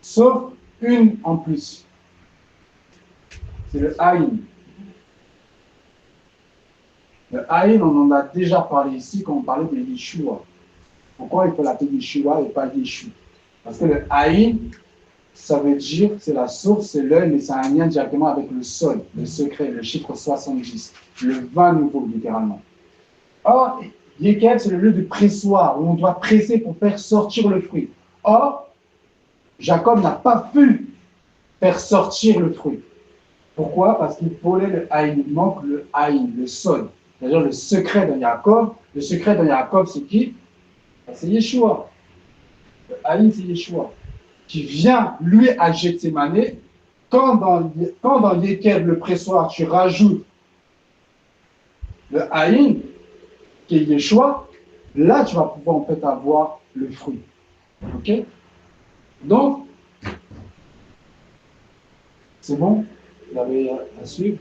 sauf une en plus. C'est le Aïn. Le Aïn, on en a déjà parlé ici quand on parlait de Yeshua. Pourquoi il faut l'appeler Yeshua et pas Yeshu? Parce que le Aïn, ça veut dire, c'est la source, c'est l'œil, mais ça a un lien directement avec le sol, le secret, le chiffre 70, le vin nouveau, littéralement. Or, Yekev, c'est le lieu de pressoir, où on doit presser pour faire sortir le fruit. Or, Jacob n'a pas pu faire sortir le fruit. Pourquoi? Parce qu'il fallait le Haïn. Il manque le Haïn, le sol. C'est-à-dire le secret de Jacob. Le secret de Jacob, c'est qui? C'est Yeshua. Le Haïn, c'est Yeshua. Qui vient, lui, à Gethsémané. Quand dans Yekev, le pressoir, tu rajoutes le Haïn, qui est Yeshua, là, tu vas pouvoir en fait avoir le fruit. Ok? Donc, c'est bon? Vous avez à suivre?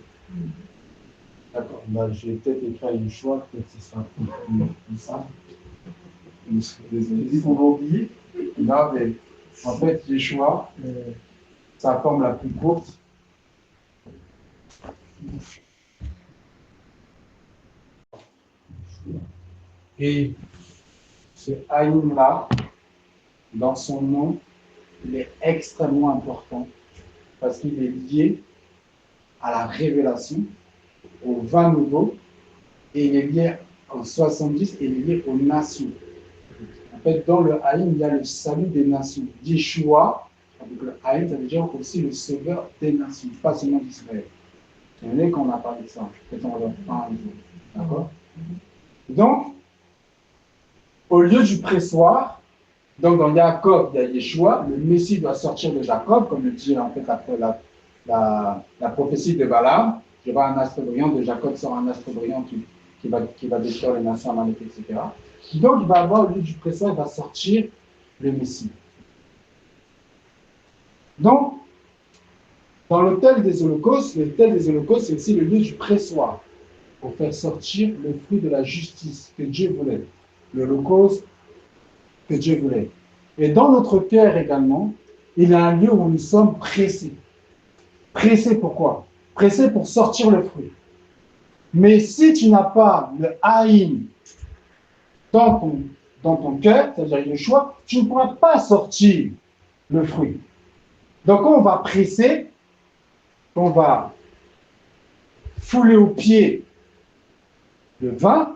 D'accord. Bah, je vais peut-être écrire une choix, peut-être que ce sera plus simple. Je suis désolé. On va oublier. Là, mais en fait, les choix, c'est la forme la plus courte. Et ce Aïn-là, dans son nom, il est extrêmement important parce qu'il est lié à la révélation, au vin nouveau, et il est lié en 70 et il est lié aux nations. En fait, dans le Haïm, il y a le salut des nations. Yeshua, avec le Haïm, ça veut dire aussi le sauveur des nations, pas seulement d'Israël. Vous savez qu'on a parlé de ça. Peut-être on va le faire un jour. D'accord? Donc, au lieu du pressoir, donc dans Jacob, il y a Yeshua, le Messie doit sortir de Jacob, comme le dit en fait après la prophétie de Balaam. Je vois un astre brillant, de Jacob sort un astre brillant qui va détruire les nations amaleques, etc. Donc il va avoir, au lieu du pressoir, il va sortir le Messie. Donc, dans l'autel des holocaustes, c'est aussi le lieu du pressoir, pour faire sortir le fruit de la justice que Dieu voulait. L'holocauste que Dieu voulait. Et dans notre cœur également, il y a un lieu où nous sommes pressés. Pressés pourquoi? Pressés pour sortir le fruit. Mais si tu n'as pas le haïm dans ton cœur, c'est-à-dire le choix, tu ne pourras pas sortir le fruit. Donc on va presser, on va fouler au pied le vin,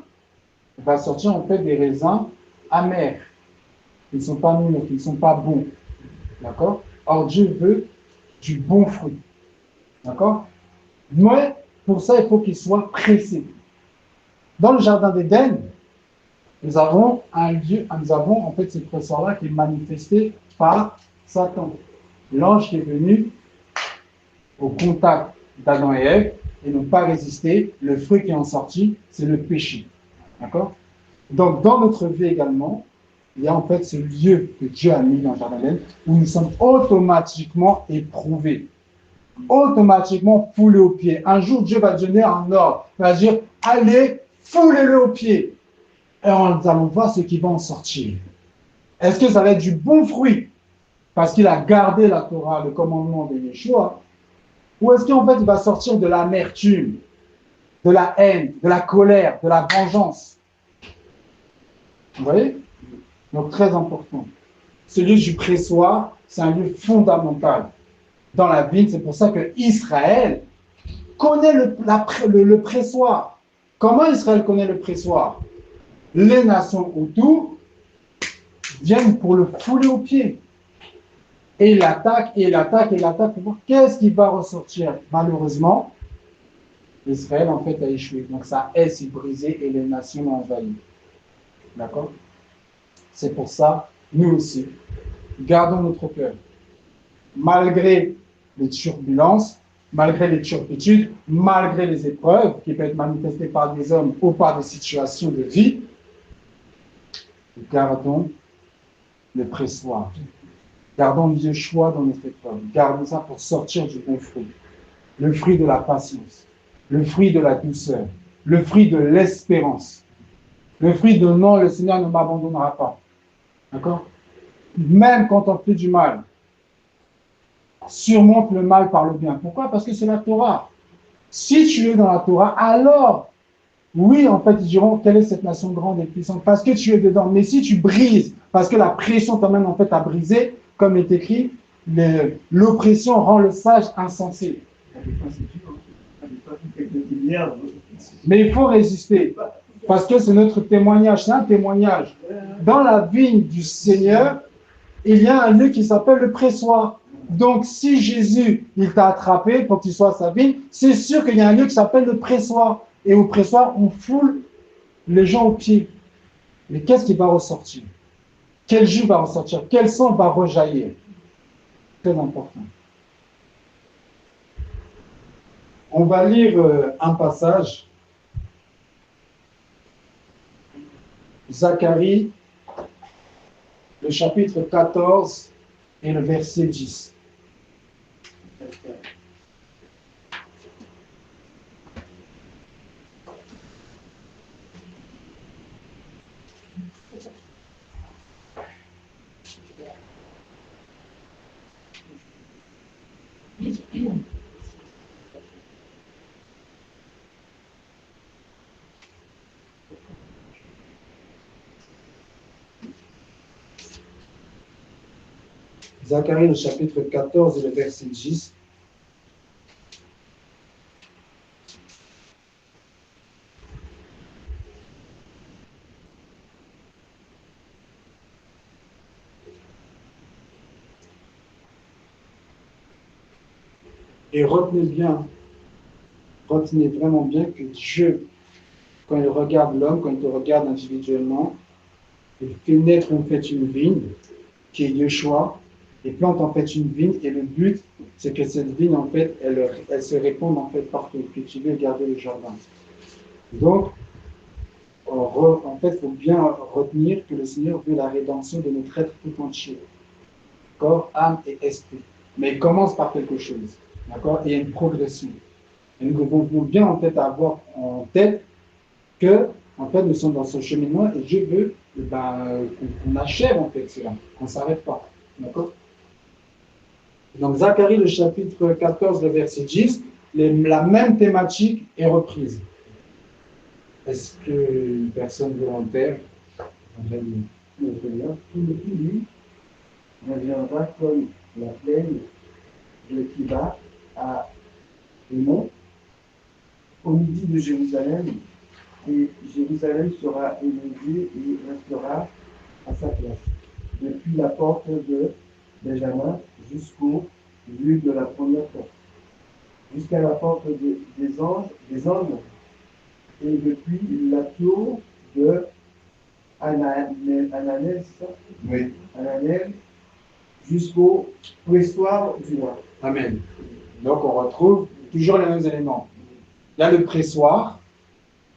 on va sortir en fait des raisins amers, qui ne sont pas mûrs, qui ne sont pas bons. D'accord? Or Dieu veut du bon fruit. D'accord? Mais pour ça, il faut qu'il soit pressé. Dans le jardin d'Éden, nous avons en fait ce presseur-là qui est manifesté par Satan. L'ange qui est venu au contact d'Adam et Ève et n'ont pas résisté. Le fruit qui est en sorti, c'est le péché. D'accord? Donc, dans notre vie également, il y a en fait ce lieu que Dieu a mis dans le jardin d'Éden où nous sommes automatiquement éprouvés, automatiquement foulés aux pieds. Un jour, Dieu va donner un ordre, il va dire, allez, foulez-le aux pieds. Et nous allons voir ce qui va en sortir. Est-ce que ça va être du bon fruit parce qu'il a gardé la Torah, le commandement de Yeshua, ou est-ce qu'en fait il va sortir de l'amertume, de la haine, de la colère, de la vengeance? Vous voyez? Donc très important. Ce lieu du pressoir, c'est un lieu fondamental dans la Bible. C'est pour ça que Israël connaît le pressoir. Comment Israël connaît le pressoir? Les nations autour viennent pour le fouler aux pieds. Et il attaque, et il attaque, et il attaque. Qu'est-ce qui va ressortir? Malheureusement, Israël en fait a échoué. Donc sa haie s'est brisée et les nations l'ont envahi. D'accord? C'est pour ça, nous aussi, gardons notre cœur. Malgré les turbulences, malgré les turpitudes, malgré les épreuves qui peuvent être manifestées par des hommes ou par des situations de vie, gardons le pressoir. Gardons Yeshua dans notre épreuve. Gardons ça pour sortir du bon fruit. Le fruit de la patience, le fruit de la douceur, le fruit de l'espérance, le fruit de non, le Seigneur ne m'abandonnera pas. D'accord? Même quand on fait du mal, surmonte le mal par le bien. Pourquoi? Parce que c'est la Torah. Si tu es dans la Torah, alors, oui, en fait, ils diront, quelle est cette nation grande et puissante? Parce que tu es dedans. Mais si tu brises, parce que la pression t'amène en fait à briser, comme est écrit, l'oppression rend le sage insensé. Mais il faut résister. Parce que c'est notre témoignage, c'est un témoignage. Dans la vigne du Seigneur, il y a un lieu qui s'appelle le pressoir. Donc, si Jésus, il t'a attrapé pour que tu sois à sa vigne, c'est sûr qu'il y a un lieu qui s'appelle le pressoir. Et au pressoir, on foule les gens aux pieds. Mais qu'est-ce qui va ressortir? Quel jus va ressortir? Quel sang va rejaillir? Très important. On va lire un passage. Zacharie, le chapitre 14 et le verset 10. Zacharie, le chapitre 14 et le verset 10. Et retenez vraiment bien que Dieu, quand il regarde l'homme, quand il te regarde individuellement, il fait naître en fait une vigne, qui est Yeshua, et plante en fait une vigne, et le but, c'est que cette vigne, en fait, elle se répande en fait partout, cultiver et garder le jardin. Donc, en fait, il faut bien retenir que le Seigneur veut la rédemption de notre être tout entier, corps, âme et esprit. Mais il commence par quelque chose, d'accord? Et il y a une progression. Et nous devons bien en fait avoir en tête que, en fait, nous sommes dans ce cheminement et Dieu veut qu'on achève en fait cela, qu'on ne s'arrête pas, d'accord? Donc, Zacharie, le chapitre 14, le verset 10, la même thématique est reprise. Est-ce qu'une personne volontaire Le Seigneur, tout le pays deviendra comme la plaine de Kiba à Hémon, au midi de Jérusalem, et Jérusalem sera élevée et restera à sa place, depuis la porte de Benjamin jusqu'au lieu de la première porte, jusqu'à la porte des anges, et depuis la tour de Ananel jusqu'au pressoir du roi. Amen. Donc on retrouve toujours les mêmes éléments. Il y a le pressoir,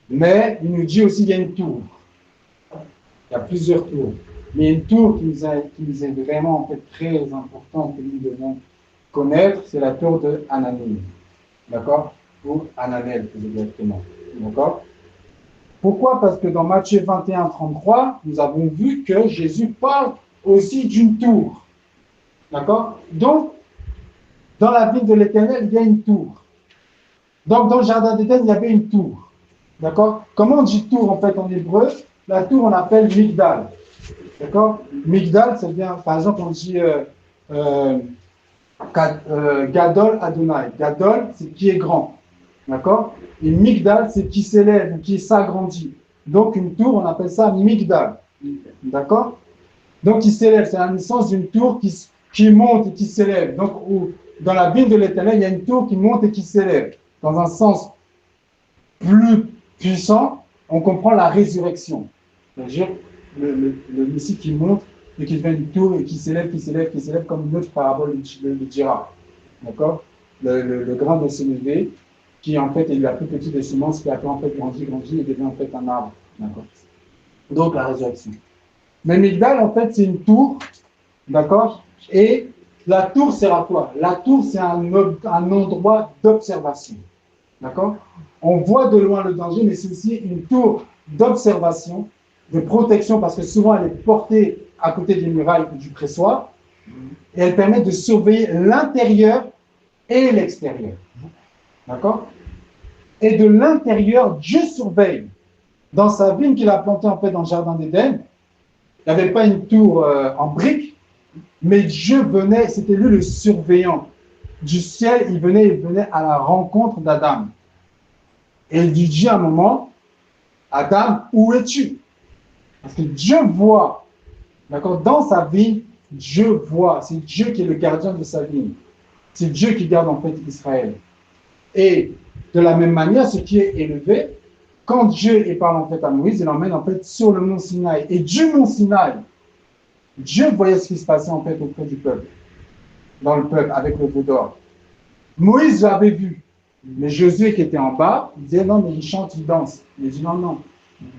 mais il nous dit aussi qu'il y a une tour. Il y a plusieurs tours. Mais il y a une tour qui nous est vraiment en fait très importante que nous devons connaître, c'est la tour de Hananel. D'accord? Ou Hananel, plus exactement. D'accord? Pourquoi? Parce que dans Matthieu 21, 33, nous avons vu que Jésus parle aussi d'une tour. D'accord? Donc, dans la ville de l'Éternel, il y a une tour. Donc, dans le jardin d'Éden, il y avait une tour. D'accord? Comment on dit tour en fait en hébreu? La tour, on l'appelle Migdal. D'accord? Migdal, c'est bien, par exemple, on dit Gadol Adonai. Gadol, c'est qui est grand. D'accord? Et Migdal, c'est qui s'élève ou qui s'agrandit. Donc, une tour, on appelle ça Migdal. D'accord? Donc, qui s'élève, c'est la naissance d'une tour qui monte et qui s'élève. Donc, dans la ville de l'Éternel, il y a une tour qui monte et qui s'élève. Dans un sens plus puissant, on comprend la résurrection. C'est-à-dire le Messie qui monte et qui devient une tour et qui s'élève, comme une autre parabole le dira. D'accord? Le grain de s'élever, qui en fait est la plus petite des semences, qui après en fait grandit et devient en fait un arbre. D'accord? Donc la résurrection. Mais Migdal, en fait, c'est une tour, d'accord? Et la tour sert à quoi? La tour, c'est un endroit d'observation. D'accord? On voit de loin le danger, mais c'est aussi une tour d'observation, de protection, parce que souvent elle est portée à côté des murailles ou du pressoir, et elle permet de surveiller l'intérieur et l'extérieur. D'accord? Et de l'intérieur, Dieu surveille. Dans sa vigne qu'il a plantée en fait dans le jardin d'Éden, il n'y avait pas une tour en briques, mais Dieu venait, c'était lui le surveillant. Du ciel, il venait à la rencontre d'Adam. Et il dit à un moment, Adam, où es-tu? Parce que Dieu voit, d'accord, dans sa vie, Dieu voit. C'est Dieu qui est le gardien de sa vie. C'est Dieu qui garde en fait Israël. Et de la même manière, ce qui est élevé, quand Dieu parle en fait à Moïse, il l'emmène en fait sur le mont Sinaï. Et du mont Sinaï, Dieu voyait ce qui se passait en fait auprès du peuple, dans le peuple, avec le veau d'or. Moïse l'avait vu, mais Josué qui était en bas, il disait non, mais il chante, il danse. Il dit non, non.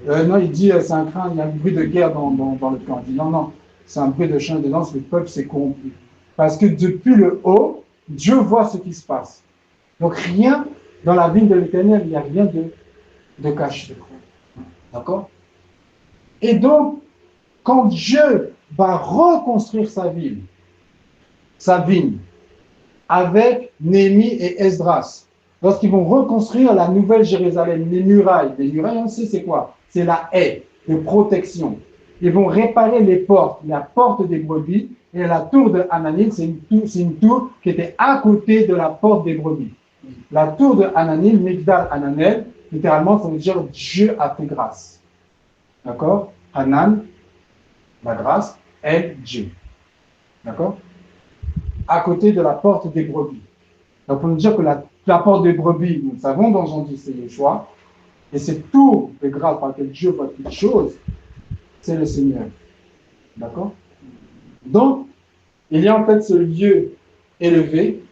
Non, il dit c'est un craint, il y a un bruit de guerre dans le camp. Il dit non, non. c'est un peu de chien de danse, le peuple s'est corrompu. Parce que depuis le haut, Dieu voit ce qui se passe. Donc rien dans la vigne de l'Éternel, il n'y a rien de caché. D'accord? Et donc, quand Dieu va reconstruire sa vigne, avec Néhémie et Esdras, lorsqu'ils vont reconstruire la nouvelle Jérusalem, les murailles, on sait c'est quoi? C'est la haie de protection. Ils vont réparer les portes, la porte des brebis et la tour de Hananil, c'est une tour qui était à côté de la porte des brebis. La tour de Hananil, Migdal Hananel, littéralement, ça veut dire Dieu a fait grâce. D'accord? Hanan, la grâce, El, Dieu. D'accord? À côté de la porte des brebis. Donc, on peut dire que la porte des brebis, nous savons dans Jean 10, c'est le choix. Et cette tour de grâce par laquelle Dieu voit toutes choses, c'est le Seigneur. D'accord? Donc, il y a en fait ce lieu élevé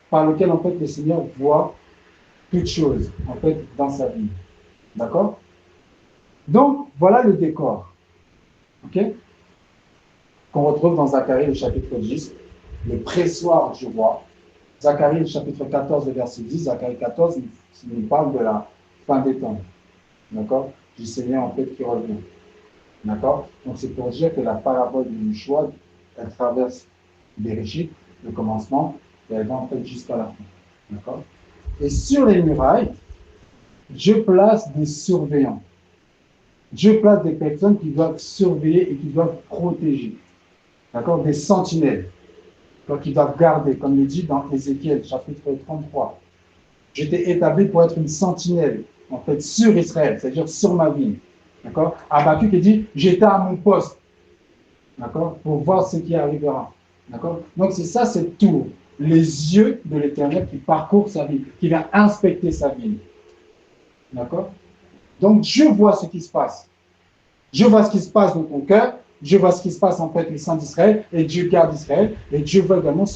par lequel en fait le Seigneur voit toutes choses en fait dans sa vie. D'accord? Donc, voilà le décor. OK? Qu'on retrouve dans Zacharie, le chapitre 10, le pressoir du roi. Zacharie, le chapitre 14, le verset 10. Zacharie 14, il nous parle de la fin des temps. D'accord? Du Seigneur en fait qui revient. D'accord? Donc, c'est pour dire que la parabole du choix, elle traverse Bereshit, le commencement, et elle va en fait jusqu'à la fin. D'accord? Et sur les murailles, Dieu place des surveillants. Dieu place des personnes qui doivent surveiller et qui doivent protéger. D'accord? Des sentinelles. Donc, ils doivent garder, comme il dit dans Ézéchiel, chapitre 33. J'étais établi pour être une sentinelle, en fait, sur Israël, c'est-à-dire sur ma vie. D'accord? Habakkuk dit, j'étais à mon poste. D'accord? Pour voir ce qui arrivera. D'accord? Donc, c'est ça, cette tour. Les yeux de l'Éternel qui parcourent sa vie, qui vient inspecter sa vie. D'accord? Donc, Dieu voit ce qui se passe. Dieu voit ce qui se passe dans ton cœur. Dieu voit ce qui se passe en fait, les saints d'Israël. Et Dieu garde Israël. Et Dieu voit également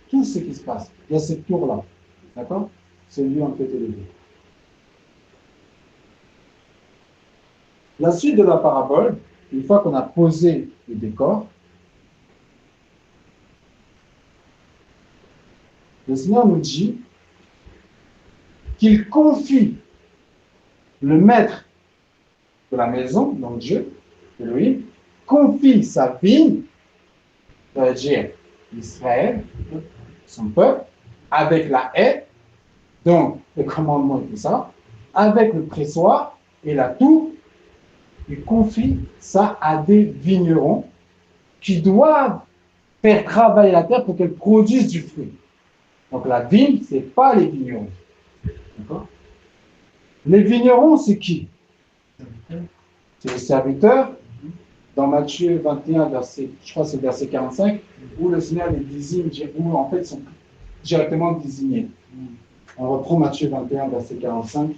tout ce qui se passe. Il y a cette tour-là. D'accord? Ce lieu en fait élevé. La suite de la parabole, une fois qu'on a posé le décor, le Seigneur nous dit qu'il confie le maître de la maison, donc Dieu, Elohim, confie sa vigne, c'est-à-dire Israël, son peuple, avec la haie, donc le commandement et tout ça, avec le pressoir et la tour. Il confie ça à des vignerons qui doivent faire travailler la terre pour qu'elle produise du fruit. Donc la vigne, ce n'est pas les vignerons. D'accord? Les vignerons, c'est qui? C'est les serviteurs. Dans Matthieu 21, verset, je crois que c'est verset 45, où le Seigneur les désigne, où en fait ils sont directement désignés. On reprend Matthieu 21, verset 45.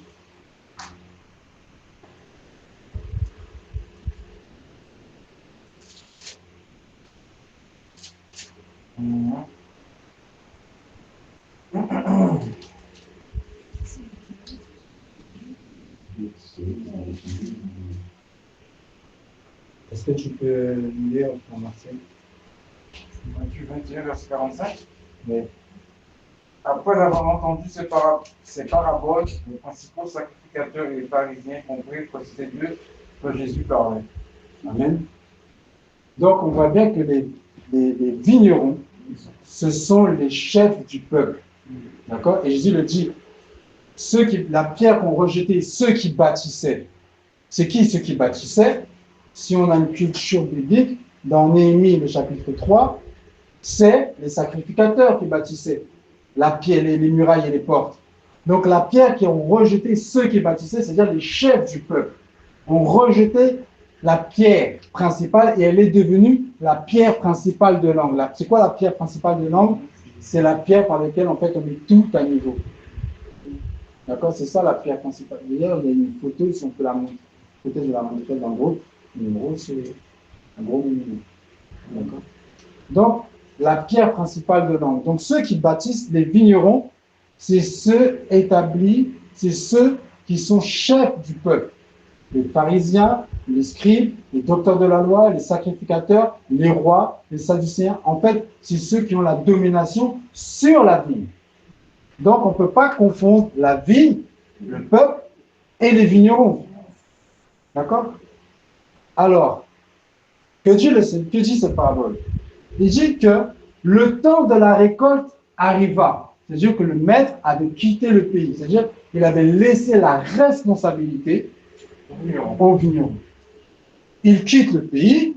Est-ce que tu peux lire pour Marcel? Matthieu 21, verset 45. Oui. Après avoir entendu ces paraboles, les principaux sacrificateurs et les pharisiens comprirent que c'était Dieu que Jésus parlait. Amen. Donc, on voit bien que les vignerons, ce sont les chefs du peuple. D'accord? Et Jésus le dit, la pierre qu'ont rejetée, ceux qui bâtissaient. C'est qui ceux qui bâtissaient? Si on a une culture biblique, dans Néhémie, le chapitre 3, c'est les sacrificateurs qui bâtissaient la pierre, les murailles et les portes. Donc la pierre qui ont rejeté ceux qui bâtissaient, c'est-à-dire les chefs du peuple, ont rejeté la pierre principale et elle est devenue la pierre principale de l'angle. C'est quoi la pierre principale de l'angle? C'est la pierre par laquelle en fait on met tout à niveau. D'accord? C'est ça la pierre principale. D'ailleurs, il y a une photo, si on peut la montrer. Peut-être je la montrerai dans le groupe. Le gros, c'est un gros monument. D'accord? Donc, la pierre principale de l'angle. Donc, ceux qui bâtissent les vignerons, c'est ceux établis, c'est ceux qui sont chefs du peuple. les pharisiens, les scribes, les docteurs de la loi, les sacrificateurs, les rois, les sadducéens. En fait, c'est ceux qui ont la domination sur la vigne. Donc, on ne peut pas confondre la vigne, le peuple et les vignerons. D'accord? Alors, que dit cette parabole? Il dit que le temps de la récolte arriva. C'est-à-dire que le maître avait quitté le pays. C'est-à-dire qu'il avait laissé la responsabilité aux vignerons. Il quitte le pays,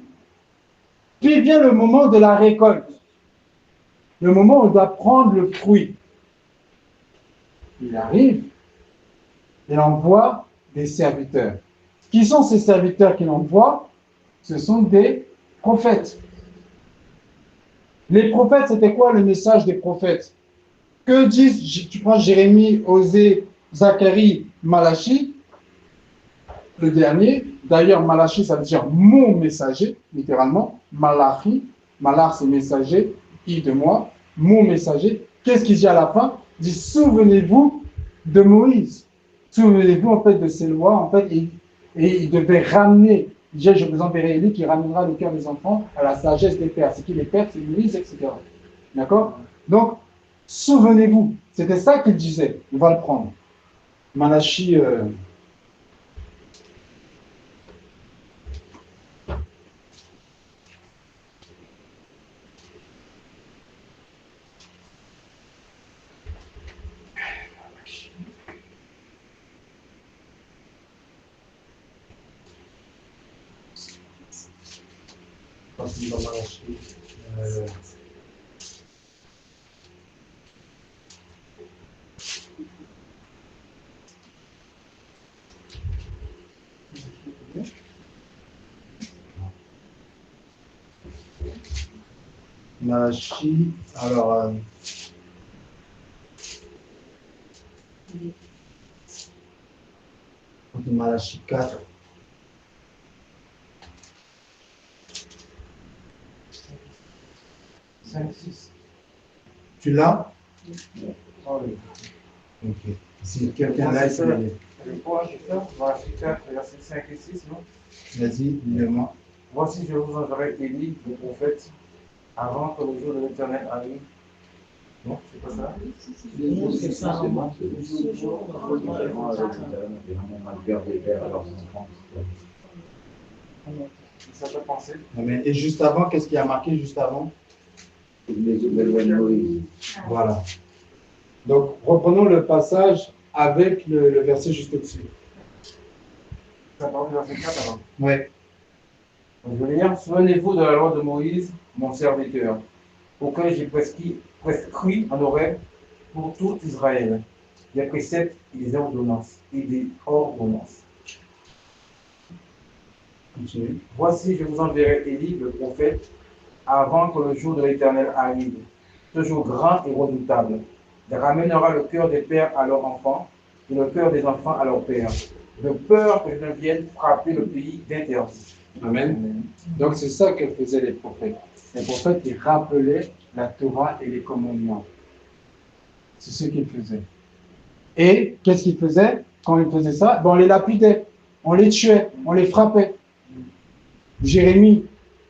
puis vient le moment de la récolte. Le moment où il doit prendre le fruit. Il arrive, il envoie des serviteurs. Qui sont ces serviteurs qu'il envoie? Ce sont des prophètes. Les prophètes, c'était quoi le message des prophètes? Que disent, tu prends Jérémie, Osée, Zacharie, Malachie, le dernier. D'ailleurs, Malachie, ça veut dire mon messager, littéralement. Malachi, Malach, c'est messager, I de moi, mon messager. Qu'est-ce qu'il dit à la fin? Il dit, souvenez-vous de Moïse. Souvenez-vous, en fait, de ses lois, en fait, et il devait ramener. Je vous enverrai Élie qui ramènera le cœur des enfants à la sagesse des pères. C'est qui les pères, c'est Moïse, etc. D'accord? Donc, souvenez-vous, c'était ça qu'il disait. On va le prendre. Malachie. Malachie, alors, Malachie 4. Tu l'as? Oh, oui. Ok. Si quelqu'un l'a, c'est allé. Je crois, c'est ça, Malachie 4, versets 5 et 6, non? Vas-y, dis-le-moi. Voici, je vous enverrai Élie, le prophète, avant que le jour de l'Éternel arrive. Non, c'est pas ça? C'est ça, ce jour, Ça peut penser. Amen. Et juste avant, qu'est-ce qui a marqué juste avant? Voilà. Donc, reprenons le passage avec le verset juste au-dessus. Ça parle du verset 4 avant. Oui. Je vais lire, souvenez-vous de la loi de Moïse, mon serviteur, auquel j'ai prescrit en oreille pour tout Israël, des préceptes et des ordonnances. Continue. Voici, je vous enverrai Élie, le prophète, avant que le jour de l'Éternel arrive, ce jour grand et redoutable. Il ramènera le cœur des pères à leurs enfants et le cœur des enfants à leurs pères, de peur que je ne vienne frapper le pays d'interdit. Amen. Donc, c'est ça que faisaient les prophètes. Les prophètes, ils rappelaient la Torah et les commandements. C'est ce qu'ils faisaient. Et qu'est-ce qu'ils faisaient quand ils faisaient ça? On les lapidait, on les tuait, on les frappait. Jérémie,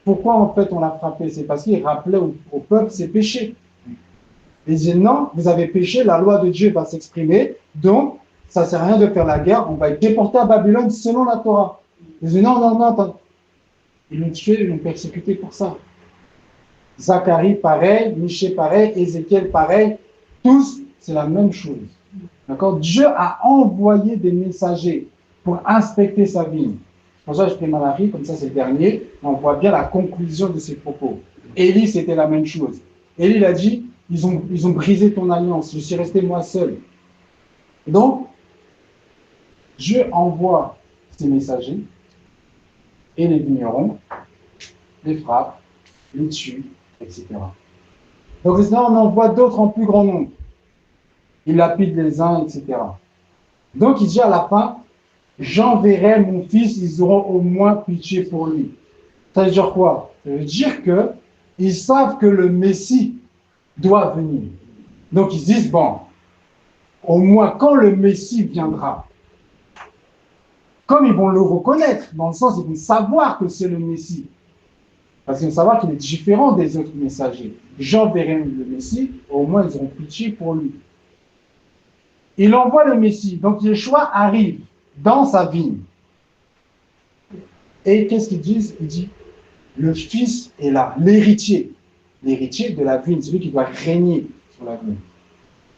pourquoi en fait on l'a frappé? C'est parce qu'il rappelait au peuple ses péchés. Il disait non, vous avez péché, la loi de Dieu va s'exprimer, donc ça ne sert à rien de faire la guerre, on va être déporté à Babylone selon la Torah. Il disait non, attends. Ils l'ont tué, ils l'ont persécuté pour ça. Zacharie, pareil, Michée, pareil, Ézéchiel, pareil, tous, c'est la même chose. D'accord? Dieu a envoyé des messagers pour inspecter sa vigne. C'est pour ça que je fais Malachi, comme ça c'est le dernier, on voit bien la conclusion de ses propos. Élie, c'était la même chose. Élie, il a dit, ils ont brisé ton alliance, je suis resté moi seul. Donc, Dieu envoie ses messagers, et les vignerons, les frappe, les tue, etc. Donc, là, on envoie d'autres en plus grand nombre. Il lapide les uns, etc. Donc, il dit à la fin, j'enverrai mon fils, ils auront au moins pitié pour lui. Ça veut dire quoi? Ça veut dire qu'ils savent que le Messie doit venir. Donc, ils se disent, bon, au moins quand le Messie viendra, comme ils vont le reconnaître, dans le sens ils vont savoir que c'est le Messie. Parce qu'ils vont savoir qu'il est différent des autres messagers. Jean verrait le Messie, au moins ils auront pitié pour lui. Il envoie le Messie, donc Yeshua arrive dans sa vigne. Et qu'est-ce qu'ils disent? Il dit, le Fils est là, l'héritier de la vigne, celui qui doit régner sur la vigne.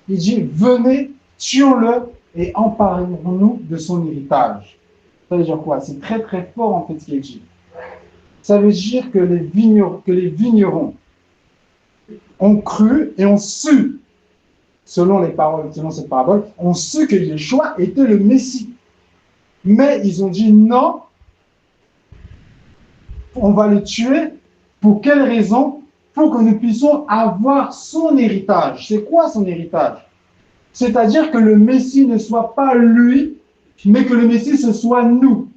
Il dit, venez, tuons-le et emparons-nous de son héritage. Ça veut dire quoi? C'est très très fort en fait ce qu'il dit. Ça veut dire que les vignerons ont cru et ont su, selon cette parabole, ont su que Yeshua était le Messie. Mais ils ont dit non, on va le tuer. Pour quelle raison? Pour que nous puissions avoir son héritage. C'est quoi son héritage? C'est-à-dire que le Messie ne soit pas lui, mais que le Messie, ce soit nous.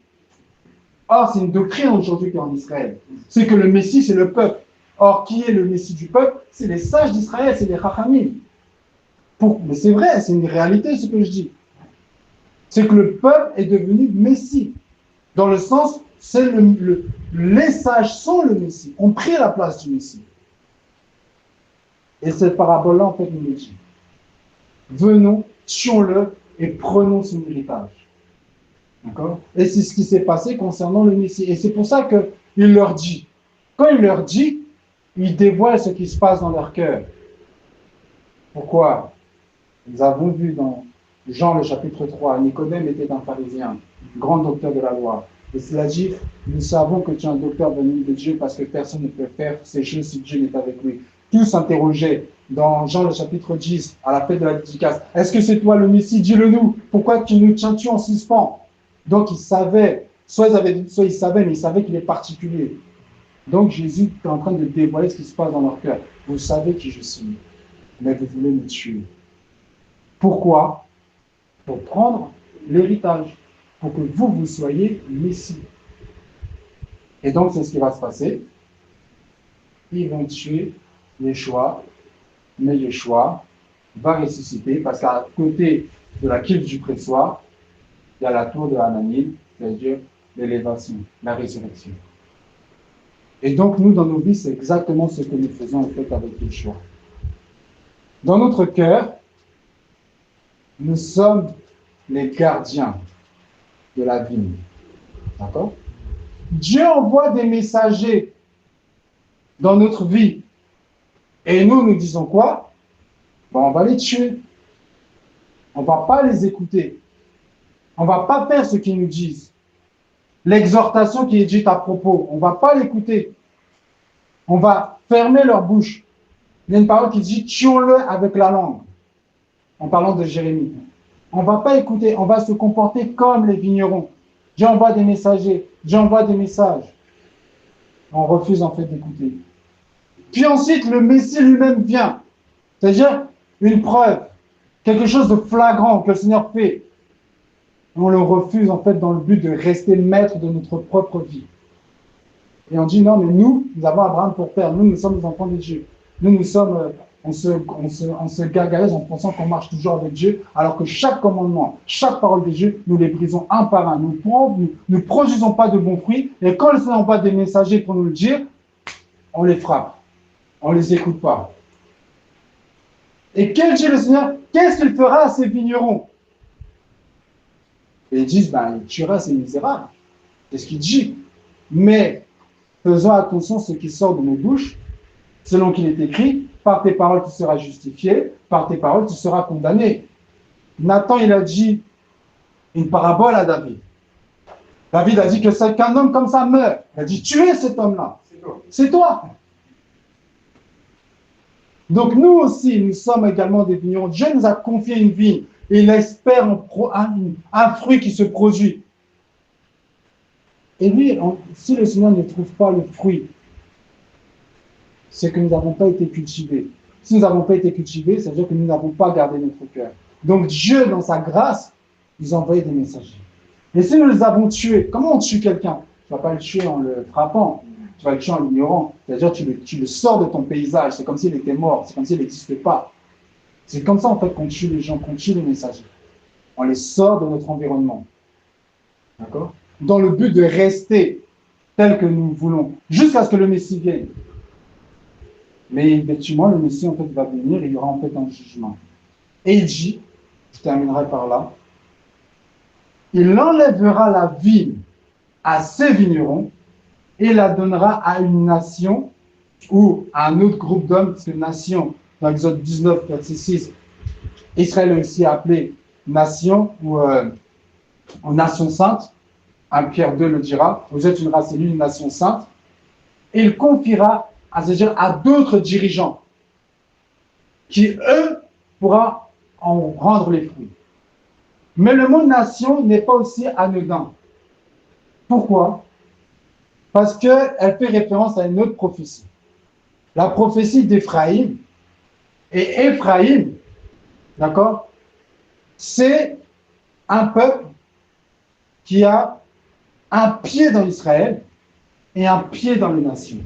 Or, c'est une doctrine aujourd'hui qui est en Israël. C'est que le Messie, c'est le peuple. Or, qui est le Messie du peuple? C'est les sages d'Israël, c'est les Chachamim. Mais c'est vrai, c'est une réalité ce que je dis. C'est que le peuple est devenu Messie. Dans le sens, c'est les sages sont le Messie, ont pris la place du Messie. Et cette parabole-là, en fait, nous le dit. Venons, tuons-le et prenons son héritage. D'accord? Et c'est ce qui s'est passé concernant le Messie. Et c'est pour ça qu'il leur dit. Quand il leur dit, il dévoile ce qui se passe dans leur cœur. Pourquoi? Nous avons vu dans Jean le chapitre 3, Nicodème était un pharisien, grand docteur de la loi. Et cela dit, nous savons que tu es un docteur venu de Dieu parce que personne ne peut faire ces choses si Dieu n'est avec lui. Tous s'interrogeaient dans Jean le chapitre 10, à la fête de la dédicace. Est-ce que c'est toi le Messie? Dis-le-nous. Pourquoi tu nous tiens-tu en suspens? Donc ils savaient, soit ils savaient, mais ils savaient qu'il est particulier. Donc Jésus est en train de dévoiler ce qui se passe dans leur cœur. Vous savez qui je suis, mais vous voulez me tuer. Pourquoi? Pour prendre l'héritage, pour que vous soyez Messie. Et donc c'est ce qui va se passer. Ils vont tuer Yeshua, mais Yeshua va ressusciter parce qu'à côté de la cuve du pressoir, il y a la tour de Hananil, c'est-à-dire l'élévation, la résurrection. Et donc nous, dans nos vies, c'est exactement ce que nous faisons en fait avec Yeshua. Dans notre cœur, nous sommes les gardiens de la vigne. D'accord? Dieu envoie des messagers dans notre vie. Et nous disons quoi? On va les tuer. On ne va pas les écouter. On ne va pas faire ce qu'ils nous disent. L'exhortation qui est dite à propos, on ne va pas l'écouter. On va fermer leur bouche. Il y a une parole qui dit « tuons-le avec la langue » en parlant de Jérémie. On ne va pas écouter, on va se comporter comme les vignerons. Dieu envoie des messagers, Dieu envoie des messages. On refuse en fait d'écouter. Puis ensuite, le Messie lui-même vient. C'est-à-dire une preuve, quelque chose de flagrant que le Seigneur fait. On le refuse en fait dans le but de rester maître de notre propre vie. Et on dit non, mais nous avons Abraham pour père. Nous sommes les enfants de Dieu. Nous sommes, on se gargarise en pensant qu'on marche toujours avec Dieu, alors que chaque commandement, chaque parole de Dieu, nous les brisons un par un. Nous ne produisons pas de bons fruits. Et quand le Seigneur envoie des messagers pour nous le dire, on les frappe. On ne les écoute pas. Et quel dit le Seigneur? Qu'est-ce qu'il fera à ces vignerons? Et ils disent, il tuera ces misérables. C'est ce qu'il dit. Mais faisons attention à ce qui sort de nos bouches, selon qu'il est écrit, par tes paroles tu seras justifié, par tes paroles tu seras condamné. Nathan, il a dit une parabole à David. David a dit que qu'un homme comme ça meurt. Il a dit, tuez cet homme-là. C'est toi. Donc nous aussi, nous sommes également des vignerons. Dieu nous a confié une vigne et il espère un fruit qui se produit. Et lui, si le Seigneur ne trouve pas le fruit, c'est que nous n'avons pas été cultivés. Si nous n'avons pas été cultivés, ça veut dire que nous n'avons pas gardé notre cœur. Donc Dieu, dans sa grâce, nous a envoyé des messagers. Et si nous les avons tués, comment on tue quelqu'un? Tu ne vas pas le tuer en le frappant, tu vas le tuer en l'ignorant. C'est-à-dire tu le sors de ton paysage, c'est comme s'il était mort, c'est comme s'il n'existait pas. C'est comme ça en fait qu'on tue les gens, qu'on tue les messagers. On les sort de notre environnement. D'accord? Dans le but de rester tel que nous voulons, jusqu'à ce que le Messie vienne. Mais effectivement, le Messie en fait va venir et il y aura en fait un jugement. Et il dit, je terminerai par là, il enlèvera la vigne à ses vignerons et la donnera à une nation ou à un autre groupe d'hommes, parce que nation, dans Exode 19, verset 6, Israël est aussi appelé nation ou nation sainte. 1 Pierre 2 le dira, vous êtes une race élue, une nation sainte. Et il confiera, c'est-à-dire à d'autres dirigeants qui, eux, pourra en rendre les fruits. Mais le mot nation n'est pas aussi anodin. Pourquoi? Parce qu'elle fait référence à une autre prophétie. La prophétie d'Éphraïm. Et Éphraïm, d'accord, c'est un peuple qui a un pied dans Israël et un pied dans les nations.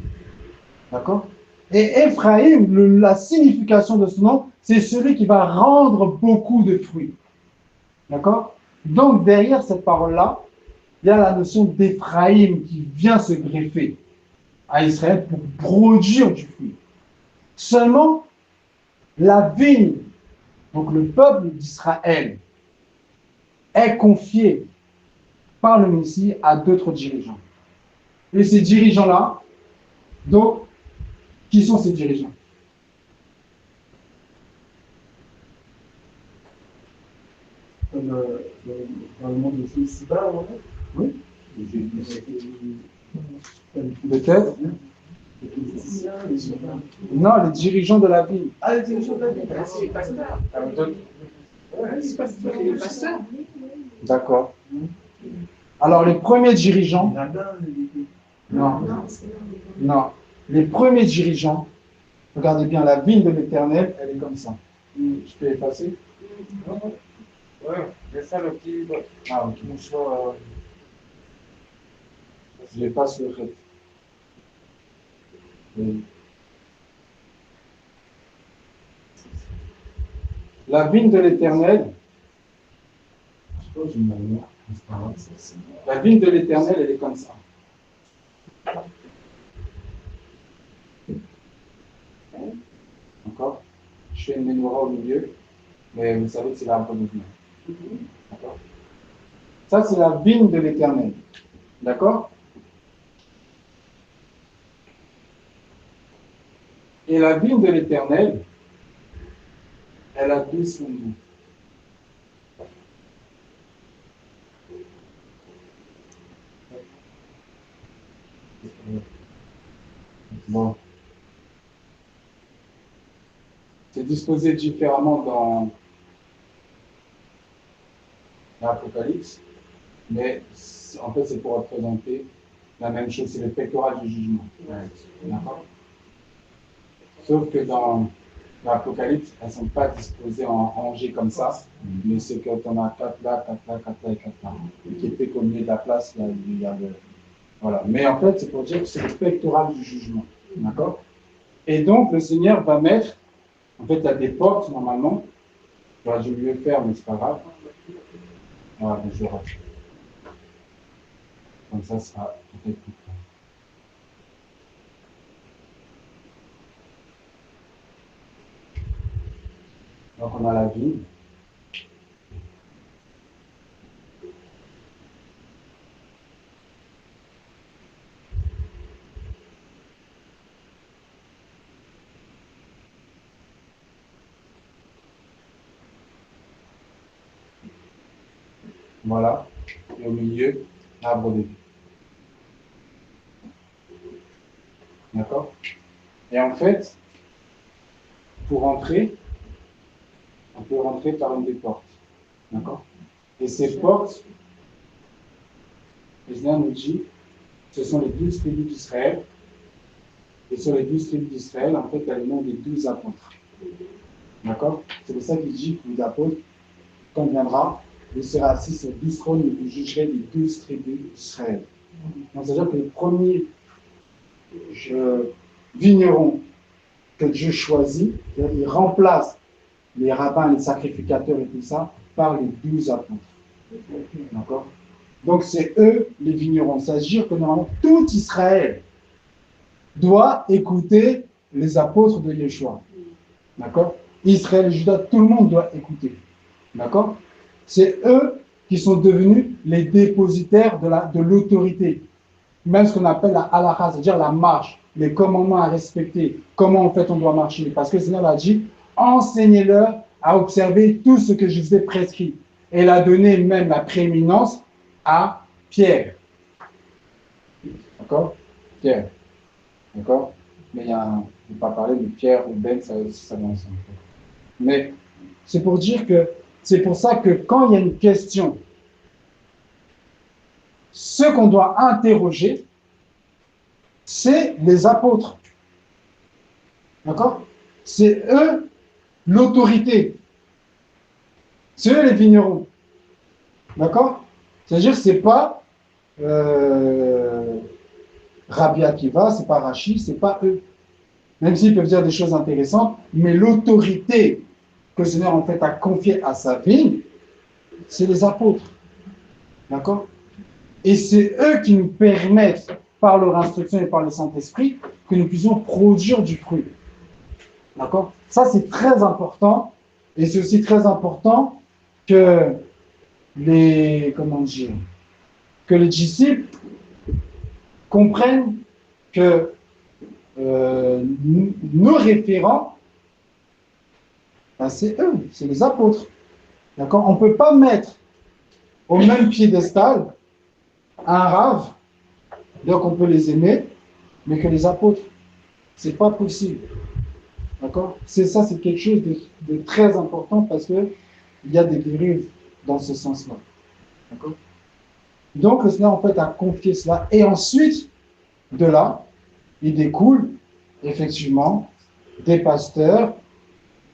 D'accord? Et Éphraïm, la signification de ce nom, c'est celui qui va rendre beaucoup de fruits. D'accord? Donc, derrière cette parole-là, il y a la notion d'Éphraïm qui vient se greffer à Israël pour produire du fruit. Seulement, la vigne, donc le peuple d'Israël, est confié par le Messie à d'autres dirigeants. Et ces dirigeants-là, donc, qui sont ces dirigeants? Dans le monde de Siba, oui. Peut-être. Non, les dirigeants de la ville. Ah, les dirigeants de la ville, c'est les pasteurs. C'est les pasteurs. D'accord. Alors, les premiers dirigeants. Non. Non. Les premiers dirigeants, regardez bien, la vigne de l'Éternel, elle est comme ça. Je peux effacer? Ouais, c'est ça le petit. Ah, ok. Je l'efface le fait. Oui. La vigne de l'Éternel, la vigne de l'Éternel, elle est comme ça. D'accord? Je fais une menorah au milieu, mais vous savez que c'est l'arbre de vie. D'accord? Ça, c'est la vigne de l'Éternel. D'accord? Et la vigne de l'Éternel, elle a 12 fondements. Bon. C'est disposé différemment dans l'Apocalypse, mais en fait, c'est pour représenter la même chose, c'est le pectoral du jugement. D'accord? Sauf que dans l'Apocalypse, elles ne sont pas disposées en rangées comme ça, mais c'est que tu en as 4 là, 4 là, 4 là et 4 là. Et qui était qu'au milieu de la place, là, il y a le. Voilà. Mais en fait, c'est pour dire que c'est le pectoral du jugement. D'accord? Et donc, le Seigneur va mettre, en fait, il y a des portes normalement. J'aurais dû mieux faire, mais c'est pas grave. Voilà, donc je rate. Comme ça sera peut-être plus clair. Donc, on a la vie. Voilà. Et au milieu, l'arbre de vie. D'accord? Et en fait, pour rentrer, on peut rentrer par une des portes. D'accord? Et ces portes, le Seigneur nous dit, ce sont les 12 tribus d'Israël. Et sur les 12 tribus d'Israël, en fait, il y a le nom des 12 apôtres. D'accord? C'est pour ça qu'il dit que les apôtres, quand il viendra, vous serez assis sur 12 trônes et vous jugerez les 12 tribus d'Israël. Donc, c'est-à-dire que les premiers vignerons que Dieu choisit, il remplace les rabbins, les sacrificateurs et tout ça, par les 12 apôtres. D'accord? Donc c'est eux les vignerons. C'est-à-dire que normalement tout Israël doit écouter les apôtres de Yeshua. D'accord? Israël et Juda, tout le monde doit écouter. D'accord? C'est eux qui sont devenus les dépositaires de l'autorité. Même ce qu'on appelle la halakha, c'est-à-dire la marche, les commandements à respecter, comment en fait on doit marcher. Parce que le Seigneur a dit, enseignez-leur à observer tout ce que je vous ai prescrit. Et il a donné même la prééminence à Pierre. D'accord? Pierre. D'accord? Mais je ne vais pas parler de Pierre ou Ben, ça va ensemble. Mais c'est pour dire que c'est pour ça que quand il y a une question, ce qu'on doit interroger, c'est les apôtres. D'accord? C'est eux l'autorité. C'est eux les vignerons. D'accord? C'est-à-dire que ce n'est pas Rabbi Akiva, ce n'est pas Rachi, ce n'est pas eux. Même s'ils peuvent dire des choses intéressantes, mais l'autorité que le Seigneur en fait a confiée à sa vigne, c'est les apôtres. D'accord? Et c'est eux qui nous permettent, par leur instruction et par le Saint-Esprit, que nous puissions produire du fruit. D'accord? Ça, c'est très important. Et c'est aussi très important que les disciples comprennent que nos référents, ben c'est eux, c'est les apôtres. D'accord? On ne peut pas mettre au même piédestal un rave, donc on peut les aimer, mais que les apôtres. C'est pas possible. D'accord? C'est quelque chose de très important parce qu'il y a des dérives dans ce sens-là. D'accord? Donc le Seigneur en fait a confié cela. Et ensuite, de là, il découle effectivement des pasteurs,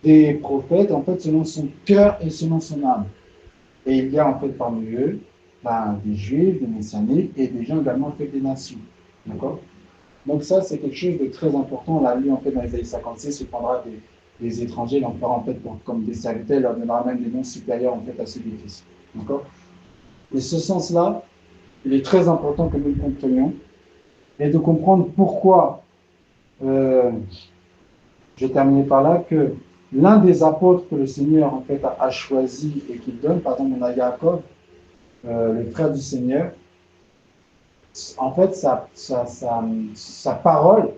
des prophètes, en fait, selon son cœur et selon son âme. Et il y a en fait parmi eux des Juifs, des Messianiques et des gens également fait des nations. D'accord? Donc ça, c'est quelque chose de très important. On l'a lu en fait dans Ésaïe 56, il prendra des étrangers, il en fera en fait comme des serviteurs, il leur donnera même des noms supérieurs en fait à ceux des fils. D'accord? Et ce sens-là, il est très important que nous le comprenions et de comprendre pourquoi, je vais terminer par là, que l'un des apôtres que le Seigneur en fait a choisi et qu'il donne, par exemple on a Jacob, le frère du Seigneur, en fait sa parole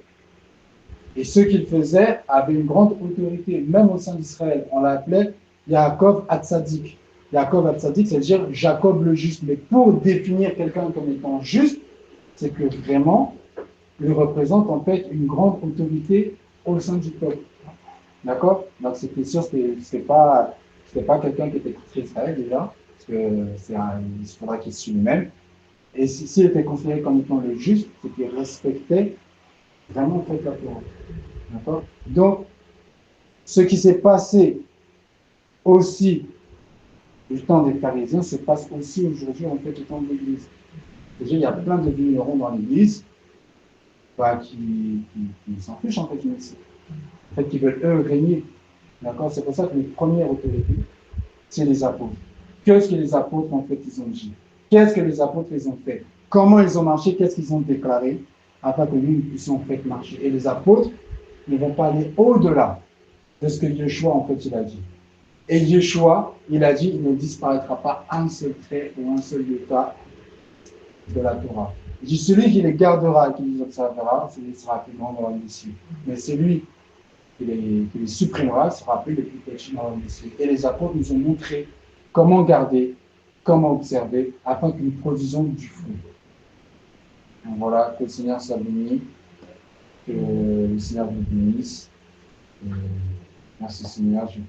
et ce qu'il faisait avait une grande autorité, même au sein d'Israël. On l'appelait Yaakov Hatzadik. Yaakov Hatzadik, c'est-à-dire Jacob le juste. Mais pour définir quelqu'un comme étant juste, c'est que vraiment, il représente en fait une grande autorité au sein du peuple. D'accord? Donc c'était sûr, c'était pas quelqu'un qui était contre Israël déjà, parce que il faudra qu'il suive lui-même. Et s'il était considéré comme étant le juste, c'est qu'il respectait vraiment toute la Torah. D'accord? Donc, ce qui s'est passé aussi du temps des pharisiens se passe aussi aujourd'hui en fait au temps de l'Église. Déjà, il y a plein de vignerons dans l'Église qui s'en fichent en fait du Messie. En fait, qui veulent eux régner. D'accord? C'est pour ça que les premières autorités, c'est les apôtres. Qu'est-ce que les apôtres en fait ils ont dit? Qu'est-ce que les apôtres ils ont fait? Comment ils ont marché? Qu'est-ce qu'ils ont déclaré? Afin que nous puissions en fait marcher. Et les apôtres ne vont pas aller au-delà de ce que Yeshua en fait il a dit. Et Yeshua, il a dit, il ne disparaîtra pas un seul trait ou un seul iota de la Torah. Il dit, celui qui les gardera et qui les observera, celui sera plus grand dans la mission. Mais celui qui les supprimera sera plus le plus petit dans la mission. Et les apôtres nous ont montré comment garder, comment observer, afin que nous produisions du fruit. Donc voilà, que le Seigneur soit béni, que le Seigneur vous bénisse. Merci Seigneur, je prie.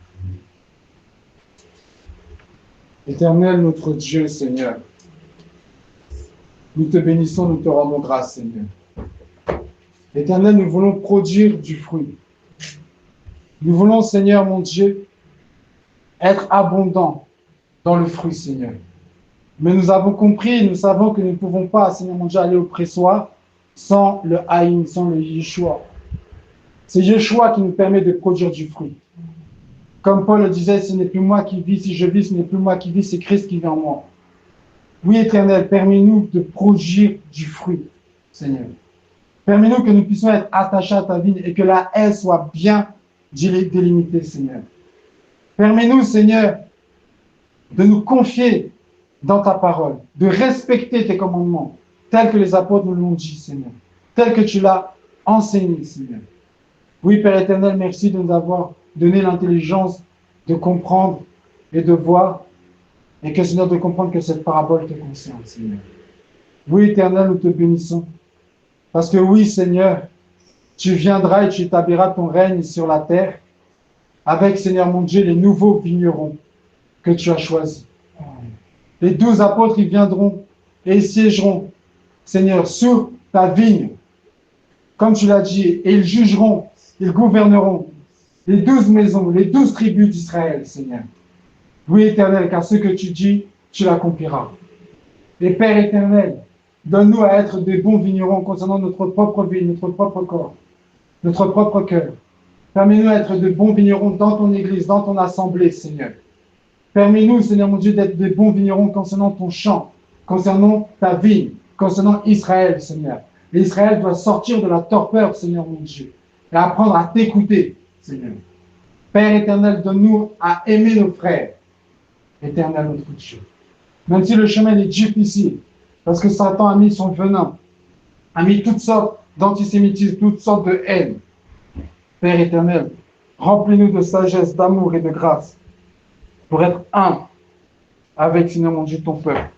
Éternel notre Dieu, Seigneur, nous te bénissons, nous te rendons grâce, Seigneur. Éternel, nous voulons produire du fruit. Nous voulons, Seigneur mon Dieu, être abondants dans le fruit, Seigneur. Mais nous avons compris, nous savons que nous ne pouvons pas, Seigneur mon Dieu, aller au pressoir sans le Haïm, sans le Yeshua. C'est Yeshua qui nous permet de produire du fruit. Comme Paul le disait, ce n'est plus moi qui vis, si je vis, ce n'est plus moi qui vis, c'est Christ qui vit en moi. Oui, Éternel, permets-nous de produire du fruit, Seigneur. Permets-nous que nous puissions être attachés à ta vigne et que la haie soit bien délimitée, Seigneur. Permets-nous, Seigneur, de nous confier dans ta parole, de respecter tes commandements, tels que les apôtres nous l'ont dit, Seigneur, tels que tu l'as enseigné, Seigneur. Oui, Père éternel, merci de nous avoir donné l'intelligence de comprendre et de voir, et que, Seigneur, de comprendre que cette parabole te concerne, Seigneur. Oui, Éternel, nous te bénissons. Parce que oui, Seigneur, tu viendras et tu établiras ton règne sur la terre avec, Seigneur mon Dieu, les nouveaux vignerons que tu as choisis. Les 12 apôtres, ils viendront et ils siégeront, Seigneur, sur ta vigne, comme tu l'as dit, et ils jugeront, ils gouverneront les 12 maisons, les 12 tribus d'Israël, Seigneur. Oui, Éternel, car ce que tu dis, tu l'accompliras. Et Père éternel, donne-nous à être des bons vignerons concernant notre propre vie, notre propre corps, notre propre cœur. Permets-nous d'être de bons vignerons dans ton église, dans ton assemblée, Seigneur. Permets-nous, Seigneur mon Dieu, d'être des bons vignerons concernant ton champ, concernant ta vigne, concernant Israël, Seigneur. Et Israël doit sortir de la torpeur, Seigneur mon Dieu, et apprendre à t'écouter, Seigneur. Père éternel, donne-nous à aimer nos frères, éternel notre Dieu. Même si le chemin est difficile, parce que Satan a mis son venin, a mis toutes sortes d'antisémitisme, toutes sortes de haine. Père éternel, remplis-nous de sagesse, d'amour et de grâce pour être un avec, Seigneur mon Dieu, ton peuple.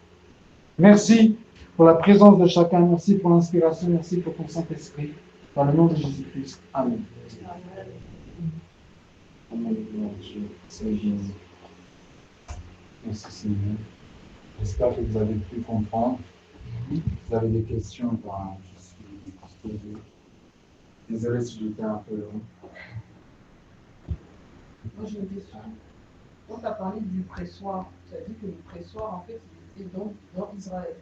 Merci pour la présence de chacun, merci pour l'inspiration, merci pour ton Saint-Esprit. Dans le nom de Jésus-Christ. Amen. Amen. Merci Seigneur. J'espère que vous avez pu comprendre. Si vous avez des questions, je suis disposé. Désolé si j'étais un peu long. Moi j'ai une question. Quand tu as parlé du pressoir, tu as dit que le pressoir, en fait, il était dans Israël.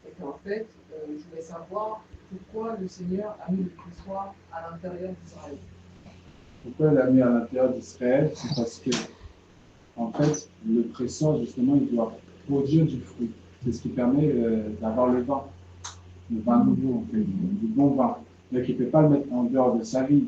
Et qu'en fait, je voulais savoir pourquoi le Seigneur a mis le pressoir à l'intérieur d'Israël. Pourquoi il l'a mis à l'intérieur d'Israël? C'est parce que, en fait, le presseur, justement, il doit produire du fruit. C'est ce qui permet d'avoir le vin nouveau, en fait, du bon vin. Donc, il ne peut pas le mettre en dehors de sa vie.